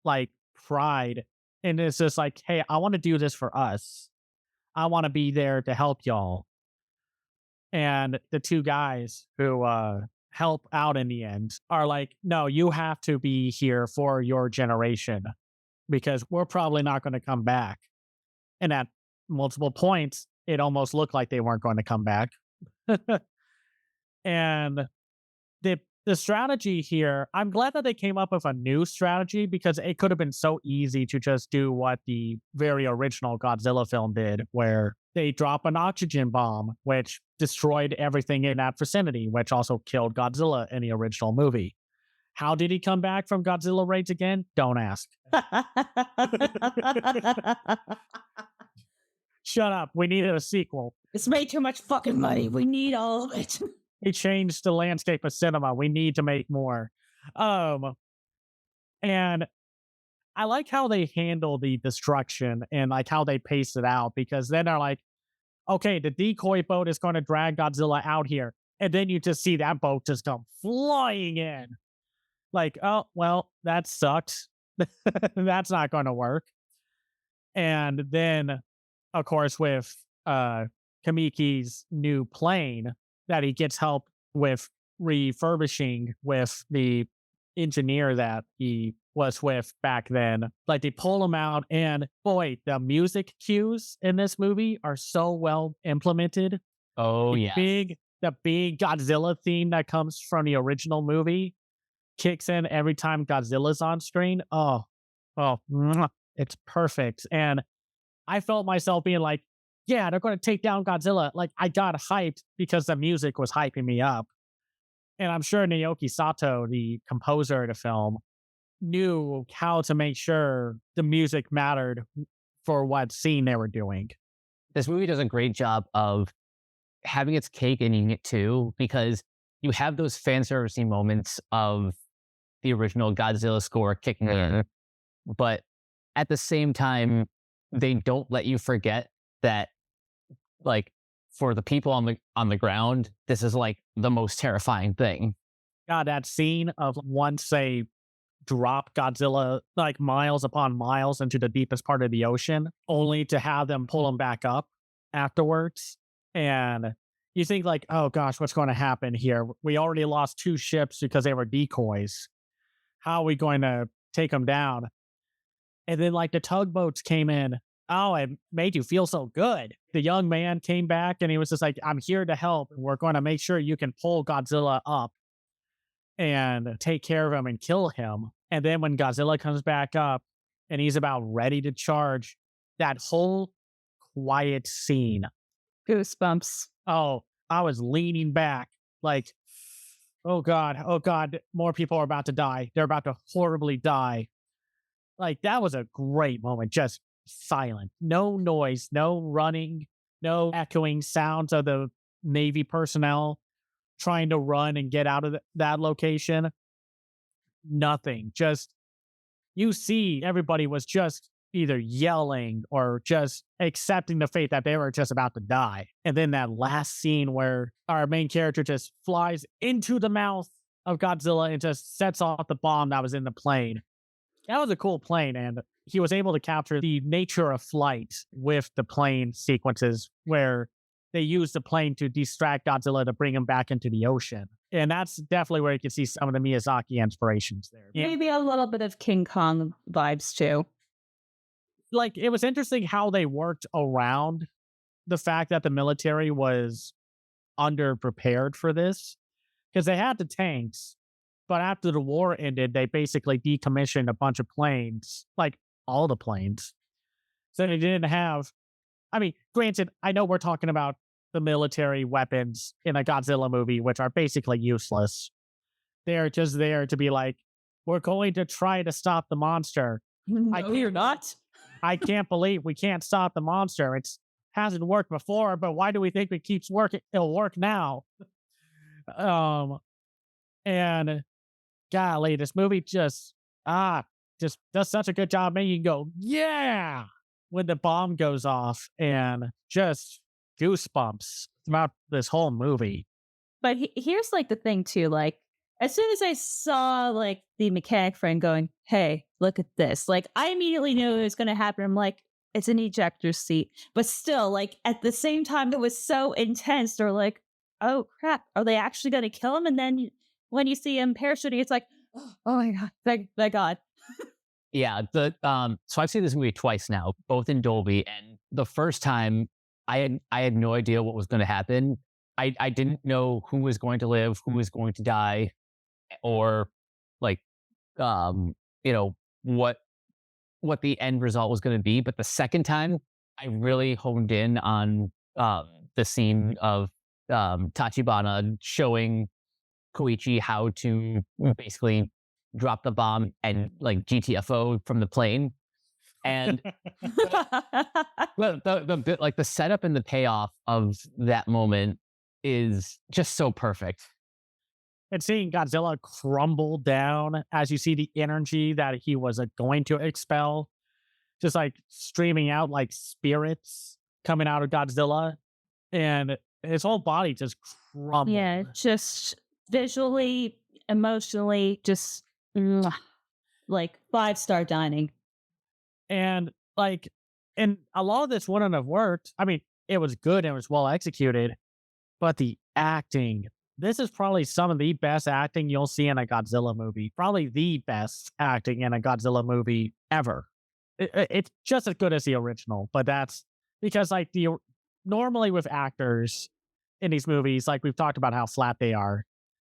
like pride. And it's just like, hey, I want to do this for us. I want to be there to help y'all. And the two guys who help out in the end are like, no, you have to be here for your generation because we're probably not going to come back. And at multiple points, it almost looked like they weren't going to come back. And the strategy here, I'm glad that they came up with a new strategy because it could have been so easy to just do what the very original Godzilla film did, where they drop an oxygen bomb, which destroyed everything in that vicinity, which also killed Godzilla in the original movie. How did he come back from Godzilla Raids again? Don't ask. Shut up. We needed a sequel. It's made too much fucking money. We need all of it. He changed the landscape of cinema. We need to make more. Um, and I like how they handle the destruction and like how they pace it out, because then they're like, okay, the decoy boat is going to drag Godzilla out here. And then you just see that boat just come flying in. Like, oh, well, that sucks. That's not going to work. And then, of course, with Kamiki's new plane that he gets help with refurbishing with the engineer that he was with back then. Like, they pull him out, and boy, the music cues in this movie are so well implemented. Oh, yeah. The big Godzilla theme that comes from the original movie kicks in every time Godzilla's on screen. Mwah, it's perfect. And I felt myself being like, yeah, they're going to take down Godzilla. Like, I got hyped because the music was hyping me up. And I'm sure Naoki Sato, the composer of the film, knew how to make sure the music mattered for what scene they were doing. This movie does a great job of having its cake and eating it too, because you have those fan servicey moments of the original Godzilla score kicking in, but at the same time, they don't let you forget that, like, for the people on the ground, this is like the most terrifying thing. God, that scene of once they drop Godzilla like miles upon miles into the deepest part of the ocean, only to have them pull him back up afterwards. And you think like, oh gosh, what's going to happen here? We already lost 2 ships because they were decoys. How are we going to take them down? And then like the tugboats came in. Oh, it made you feel so good. The young man came back and he was just like, I'm here to help. We're going to make sure you can pull Godzilla up and take care of him and kill him. And then when Godzilla comes back up and he's about ready to charge, that whole quiet scene. Goosebumps. Oh, I was leaning back like, oh God, more people are about to die. They're about to horribly die. Like, that was a great moment. Just silent. No noise, no running, no echoing sounds of the Navy personnel trying to run and get out of that location. Nothing. Just, you see, everybody was just either yelling or just accepting the fate that they were just about to die. And then that last scene where our main character just flies into the mouth of Godzilla and just sets off the bomb that was in the plane. That was a cool plane, and he was able to capture the nature of flight with the plane sequences where they used the plane to distract Godzilla to bring him back into the ocean. And that's definitely where you can see some of the Miyazaki inspirations there. Maybe a little bit of King Kong vibes too. Like, it was interesting how they worked around the fact that the military was underprepared for this, because they had the tanks, but after the war ended, they basically decommissioned a bunch of planes, like all the planes. So they didn't have, I mean, granted, I know we're talking about the military weapons in a Godzilla movie, which are basically useless. They're just there to be like, we're going to try to stop the monster. No, you're not. I can't believe we can't stop the monster. It hasn't worked before, but why do we think it keeps working? It'll work now. And golly, this movie just does such a good job making you go, yeah, when the bomb goes off, and just goosebumps throughout this whole movie. But here's like the thing too, like as soon as I saw like the mechanic friend going, hey, look at this, like I immediately knew it was going to happen. I'm like, it's an ejector seat. But still, like at the same time, it was so intense. They're like, oh crap, are they actually going to kill him? And then when you see him parachuting, it's like, oh my God, thank God. Yeah, so I've seen this movie twice now, both in Dolby, and the first time I had no idea what was going to happen. I didn't know who was going to live, who was going to die, or like what the end result was going to be. But the second time, I really honed in on the scene of Tachibana showing Koichi how to basically drop the bomb and like GTFO from the plane. And the bit, like the setup and the payoff of that moment is just so perfect. And seeing Godzilla crumble down as you see the energy that he was going to expel, just like streaming out like spirits coming out of Godzilla, and his whole body just crumbled. Yeah, just visually, emotionally, just mwah, like 5-star dining. And like, and a lot of this wouldn't have worked. I mean, it was good and it was well executed, but the acting, this is probably some of the best acting you'll see in a Godzilla movie. Probably the best acting in a Godzilla movie ever. It's just as good as the original, but that's because like normally with actors in these movies, like we've talked about how flat they are,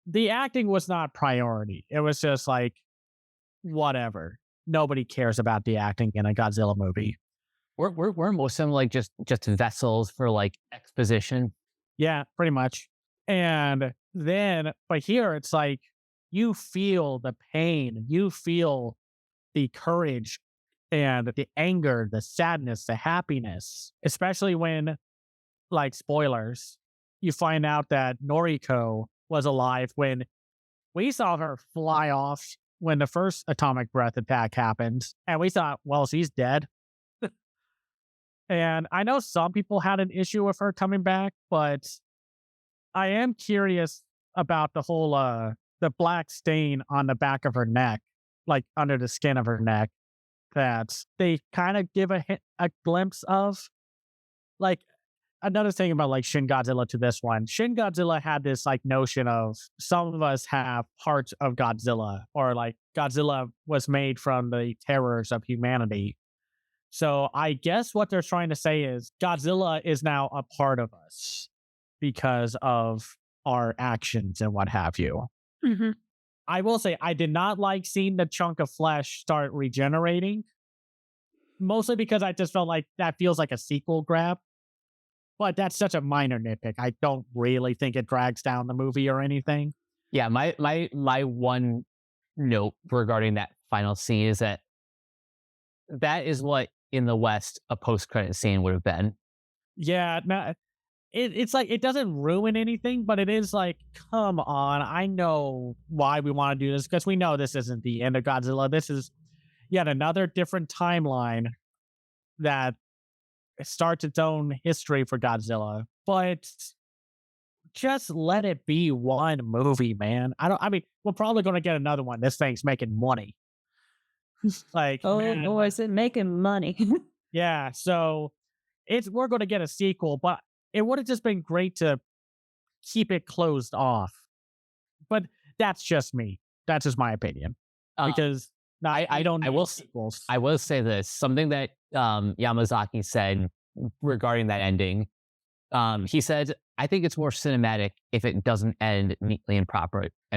the acting was not priority. It was just like whatever. Nobody cares about the acting in a Godzilla movie. We're most of them like just vessels for like exposition. Yeah, pretty much. And then, but here it's like you feel the pain, you feel the courage and the anger, the sadness, the happiness, especially when, like, spoilers, you find out that Noriko was alive when we saw her fly off when the first atomic breath attack happened. And we thought, well, she's dead. And I know some people had an issue with her coming back, but I am curious about the whole the black stain on the back of her neck, like under the skin of her neck, that they kind of give a glimpse of. Like another thing about like Shin Godzilla to this one, Shin Godzilla had this like notion of some of us have parts of Godzilla, or like Godzilla was made from the terrors of humanity. So I guess what they're trying to say is Godzilla is now a part of us because of our actions and what have you. Mm-hmm. I will say I did not like seeing the chunk of flesh start regenerating, mostly because I just felt like that feels like a sequel grab. But that's such a minor nitpick. I don't really think it drags down the movie or anything. Yeah, my one note regarding that final scene is that is what in the West a post-credit scene would have been. Yeah, no, it's like it doesn't ruin anything, but it is like, come on, I know why we want to do this because we know this isn't the end of Godzilla. This is yet another different timeline that starts its own history for Godzilla. But just let it be one movie, man. I mean, we're probably going to get another one. This thing's making money. Like, Oh, man, boy, is it making money? yeah. So we're going to get a sequel, but it would have just been great to keep it closed off. But that's just me. That's just my opinion. Because I don't. I will. Sequels. I will say this: something that Yamazaki said regarding that ending. He said, "I think it's more cinematic if it doesn't end neatly and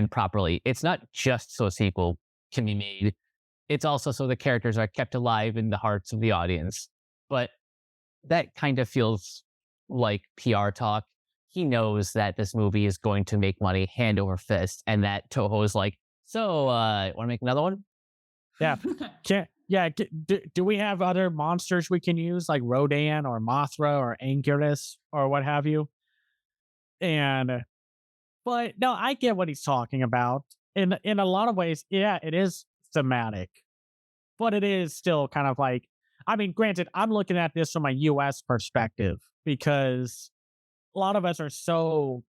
properly. It's not just so a sequel can be made. It's also so the characters are kept alive in the hearts of the audience." But that kind of feels like PR talk. He knows that this movie is going to make money hand over fist, and that Toho is like, "So, want to make another one?" Yeah. Do we have other monsters we can use like Rodan or Mothra or Anguirus or what have you? But no, I get what he's talking about. In a lot of ways, yeah, it is thematic, but it is still kind of like, I mean, granted, I'm looking at this from a US perspective because a lot of us are so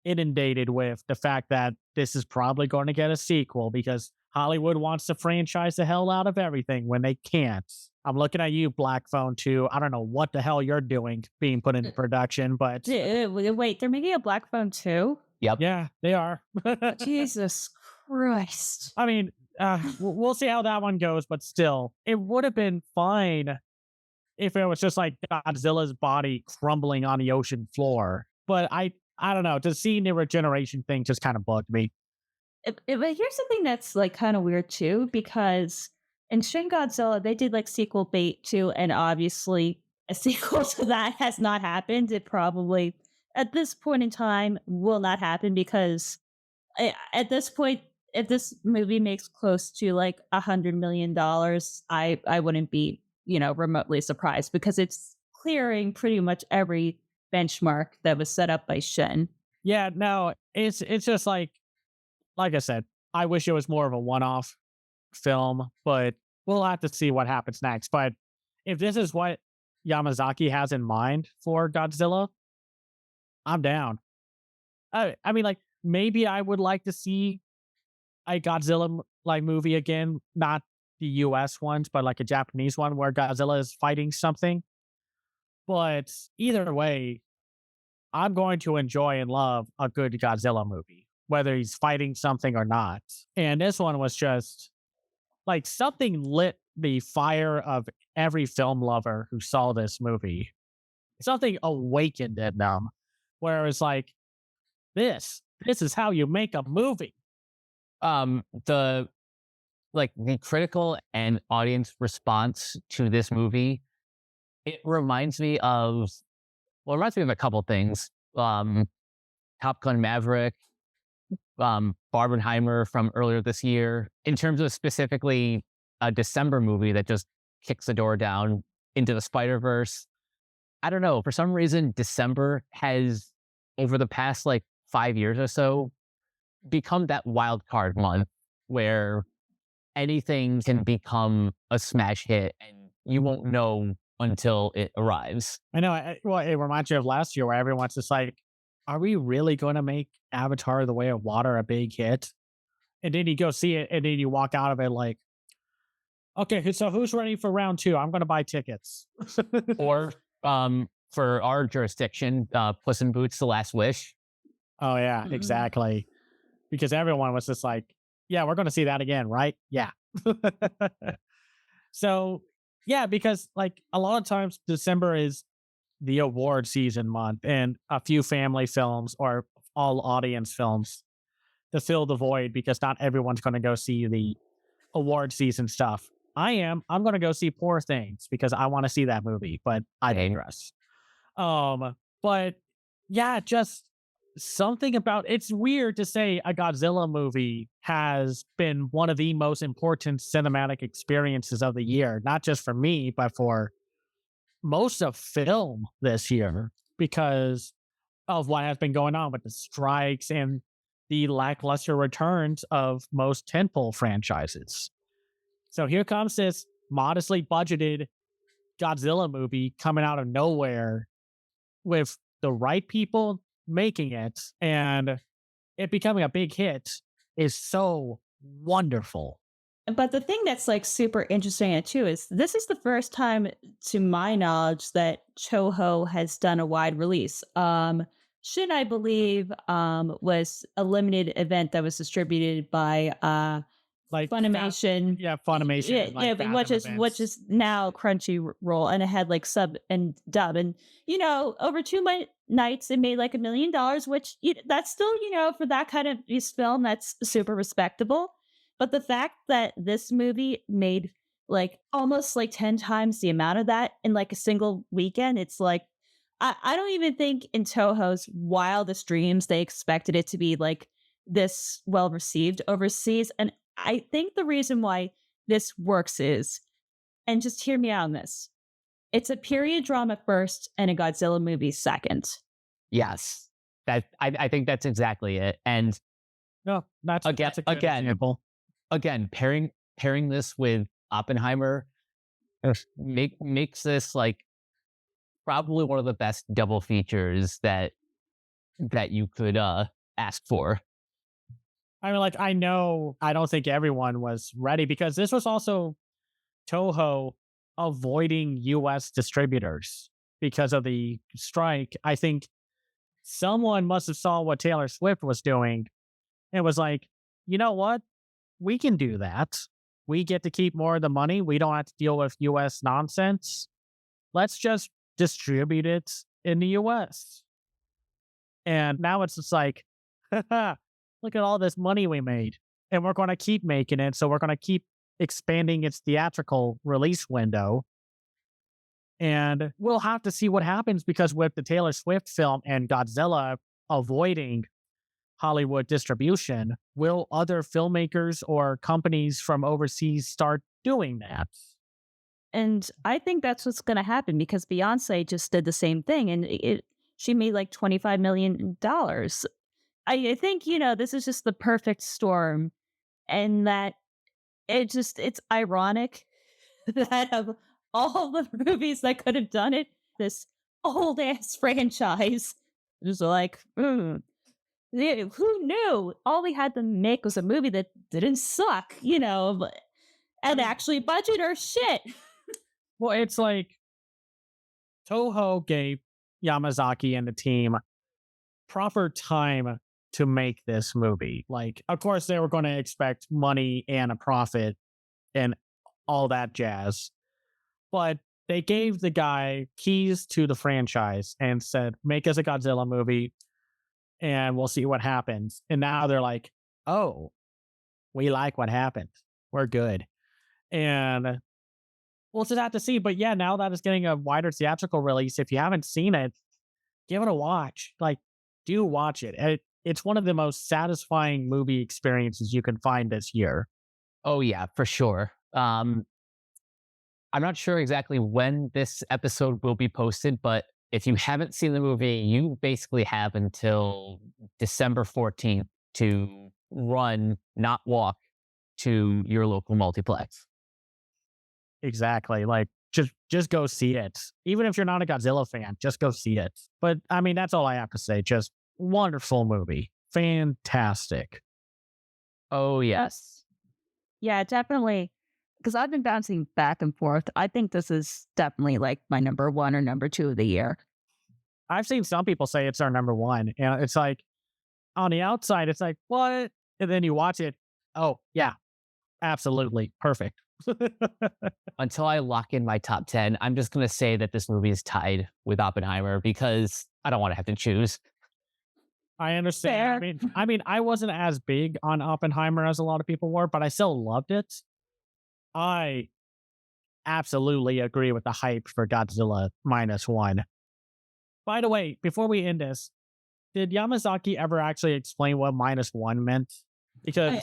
inundated with the fact that this is probably going to get a sequel because Hollywood wants to franchise the hell out of everything when they can't. I'm looking at you, Black Phone 2. I don't know what the hell you're doing being put into production, but Wait, they're making a Black Phone 2? Yep. Yeah, they are. Jesus Christ. I mean, we'll see how that one goes, but still, it would have been fine if it was just like Godzilla's body crumbling on the ocean floor. But I don't know, just seeing the regeneration thing just kind of bugged me. But here's something that's like kind of weird too, because in Shin Godzilla, they did like sequel bait too, and obviously a sequel to that has not happened. It probably, at this point in time, will not happen because at this point, if this movie makes close to like $100 million, I wouldn't be, remotely surprised because it's clearing pretty much every benchmark that was set up by Shin. Yeah, no, it's just like I said, I wish it was more of a one-off film, but we'll have to see what happens next. But if this is what Yamazaki has in mind for Godzilla, I'm down. I mean, like maybe I would like to see a Godzilla like movie again, not the US ones, but like a Japanese one where Godzilla is fighting something. But either way, I'm going to enjoy and love a good Godzilla movie, whether he's fighting something or not. And this one was just like something lit the fire of every film lover who saw this movie. Something awakened in them, where it's like, this is how you make a movie. The the critical and audience response to this movie, it reminds me of a couple things. Top Gun Maverick, Barbenheimer from earlier this year. In terms of specifically a December movie that just kicks the door down into the Spider-Verse. I don't know. For some reason, December has, over the past 5 years or so, become that wild card month where anything can become a smash hit and you won't know until it arrives. I know. Well, it reminds me of last year where everyone's just like, are we really going to make Avatar The Way of Water a big hit? And then you go see it and then you walk out of it like, okay, so who's ready for round two? I'm going to buy tickets. Or for our jurisdiction, Puss in Boots: The Last Wish. Oh, yeah, exactly. Because everyone was just like, yeah, we're going to see that again, right? Yeah. So, yeah, because a lot of times December is the award season month and a few family films or all audience films to fill the void because not everyone's going to go see the award season stuff. I'm going to go see Poor Things because I want to see that movie, but I digress. But yeah, just something about it's weird to say a Godzilla movie has been one of the most important cinematic experiences of the year, not just for me, but for most of film this year because of what has been going on with the strikes and the lackluster returns of most tentpole franchises. So here comes this modestly budgeted Godzilla movie coming out of nowhere with the right people making it and it becoming a big hit is so wonderful. But the thing that's super interesting in it too is this is the first time, to my knowledge, that Toho has done a wide release. Shin, I believe, was a limited event that was distributed by Funimation. Yeah, Funimation. Yeah, but which is now Crunchyroll, and it had sub and dub, and over nights it made $1 million, which that's still for that kind of film that's super respectable. But the fact that this movie made almost 10 times the amount of that in a single weekend, it's I don't even think in Toho's wildest dreams they expected it to be this well received overseas. And I think the reason why this works is, and just hear me out on this, it's a period drama first and a Godzilla movie second. Yes, I think that's exactly it. And no, that's a good example. Again, pairing this with Oppenheimer makes this probably one of the best double features that you could ask for. I mean, I know I don't think everyone was ready because this was also Toho avoiding US distributors because of the strike. I think someone must have saw what Taylor Swift was doing and was like, you know what? We can do that. We get to keep more of the money. We don't have to deal with US nonsense. Let's just distribute it in the US. And now it's just look at all this money we made. And we're going to keep making it. So we're going to keep expanding its theatrical release window. And we'll have to see what happens because with the Taylor Swift film and Godzilla avoiding Hollywood distribution, will other filmmakers or companies from overseas start doing that? And I think that's what's going to happen because Beyonce just did the same thing and she made like $25 million. I think, this is just the perfect storm and that it's ironic that of all the movies that could have done it, this old ass franchise is like, who knew? All we had to make was a movie that didn't suck, and actually budget our shit. Well, it's like Toho gave Yamazaki and the team proper time to make this movie. Like, of course, they were going to expect money and a profit and all that jazz. But they gave the guy keys to the franchise and said, make us a Godzilla movie and we'll see what happens. And now they're like, oh, we like what happened. We're good. And we'll just have to see. But yeah, now that it's getting a wider theatrical release, if you haven't seen it, give it a watch. Like, do watch it. It's one of the most satisfying movie experiences you can find this year. Oh yeah, for sure. I'm not sure exactly when this episode will be posted, but if you haven't seen the movie, you basically have until December 14th to run, not walk, to your local multiplex. Exactly. Like, just go see it. Even if you're not a Godzilla fan, just go see it. But I mean, that's all I have to say. Just wonderful movie. Fantastic. Oh yes. Yeah, definitely. Because I've been bouncing back and forth. I think this is definitely like my number one or number two of the year. I've seen some people say it's our number one. And it's like, on the outside, it's like, what? And then you watch it. Oh, yeah, absolutely. Perfect. Until I lock in my top 10, I'm just going to say that this movie is tied with Oppenheimer because I don't want to have to choose. I understand. Fair. I mean, I wasn't as big on Oppenheimer as a lot of people were, but I still loved it. I absolutely agree with the hype for Godzilla Minus One. By the way, before we end this, did Yamazaki ever actually explain what minus one meant? Because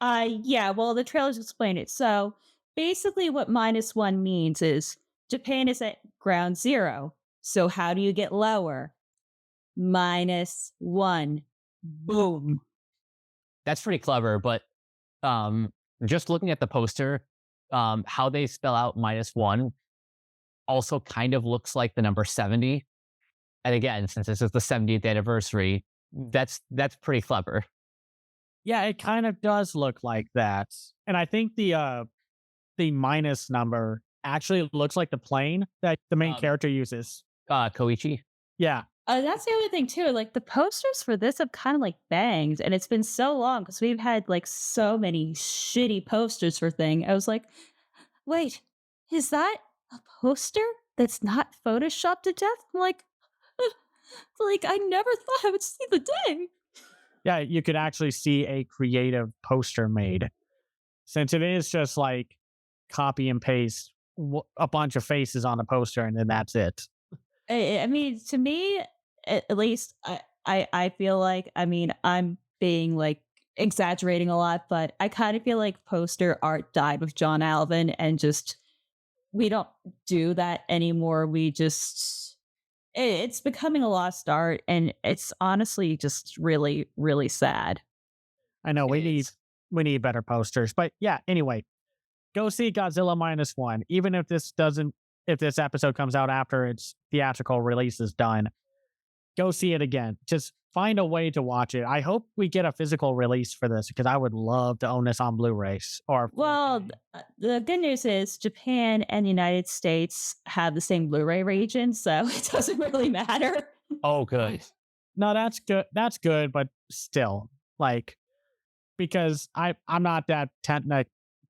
Yeah, well, the trailers explain it. So basically, what minus one means is Japan is at ground zero. So how do you get lower? Minus one. Boom. That's pretty clever, but just looking at the poster, how they spell out -1 also kind of looks like the number 70. And again, since this is the 70th anniversary, that's pretty clever. yeah, it kind of does look like that. And I think the minus number actually looks like the plane that the main character uses. Koichi. Yeah. That's the other thing too. Like the posters for this have kind of like banged, and it's been so long because we've had like so many shitty posters for thing. I was like, wait, is that a poster that's not photoshopped to death? I'm like I never thought I would see the day. Yeah, you could actually see a creative poster made. Since it is just like copy and paste a bunch of faces on a poster and then that's it. I mean, to me, at least, I feel like, I mean, I'm being like exaggerating a lot, but I kind of feel like poster art died with John Alvin, and just we don't do that anymore. We just it's becoming a lost art, and it's honestly just really, really sad. I know It is. we need better posters. But yeah, anyway, go see Godzilla Minus One. Even if if this episode comes out after its theatrical release is done, go see it again. Just find a way to watch it. I hope we get a physical release for this because I would love to own this on Blu-rays or Well, 4K. the good news is Japan and the United States have the same Blu-ray region, so it doesn't really matter. Oh, good. No, that's good. That's good, but still, like, because I'm not that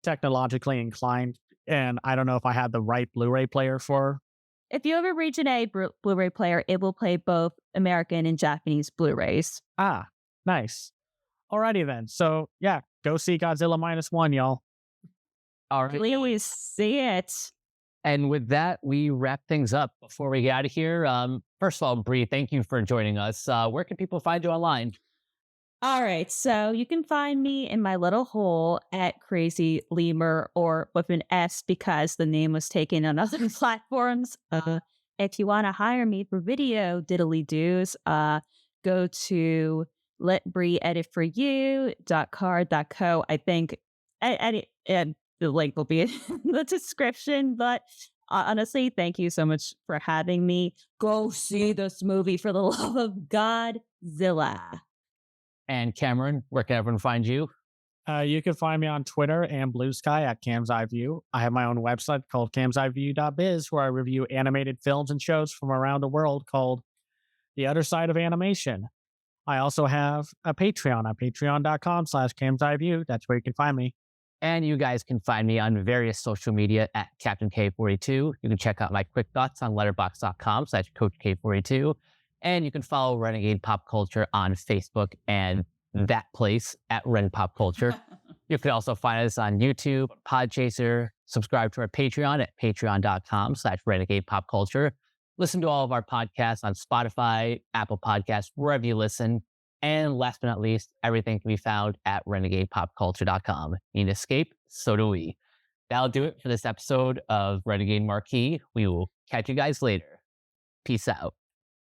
technologically inclined, and I don't know if I had the right Blu-ray player for. If you have a Region A Blu-ray player, it will play both American and Japanese Blu-rays. Ah, nice. Alrighty then. So yeah, go see Godzilla Minus One, y'all. All right. We always see it. And with that, we wrap things up. Before we get out of here, first of all, Bri, thank you for joining us. Where can people find you online? All right, so you can find me in my little hole at Crazy Lemur or with an S because the name was taken on other platforms. If you want to hire me for video diddly doos, go to letbreeditforyou.car.co. I think and the link will be in the description. But honestly, thank you so much for having me. Go see this movie for the love of Godzilla. And Cameron, where can everyone find you? You can find me on Twitter and Blue Sky at Cam's Eye View. I have my own website called camseyeview.biz where I review animated films and shows from around the world called The Other Side of Animation. I also have a Patreon at patreon.com/camseyeview. That's where you can find me. And you guys can find me on various social media at Captain K42. You can check out my quick thoughts on letterbox.com/Coach K42. And you can follow Renegade Pop Culture on Facebook and that place at Ren Pop Culture. You can also find us on YouTube, Podchaser, subscribe to our Patreon at patreon.com/Renegade Pop Culture. Listen to all of our podcasts on Spotify, Apple Podcasts, wherever you listen. And last but not least, everything can be found at renegadepopculture.com. Need to escape? So do we. That'll do it for this episode of Renegade Marquee. We will catch you guys later. Peace out.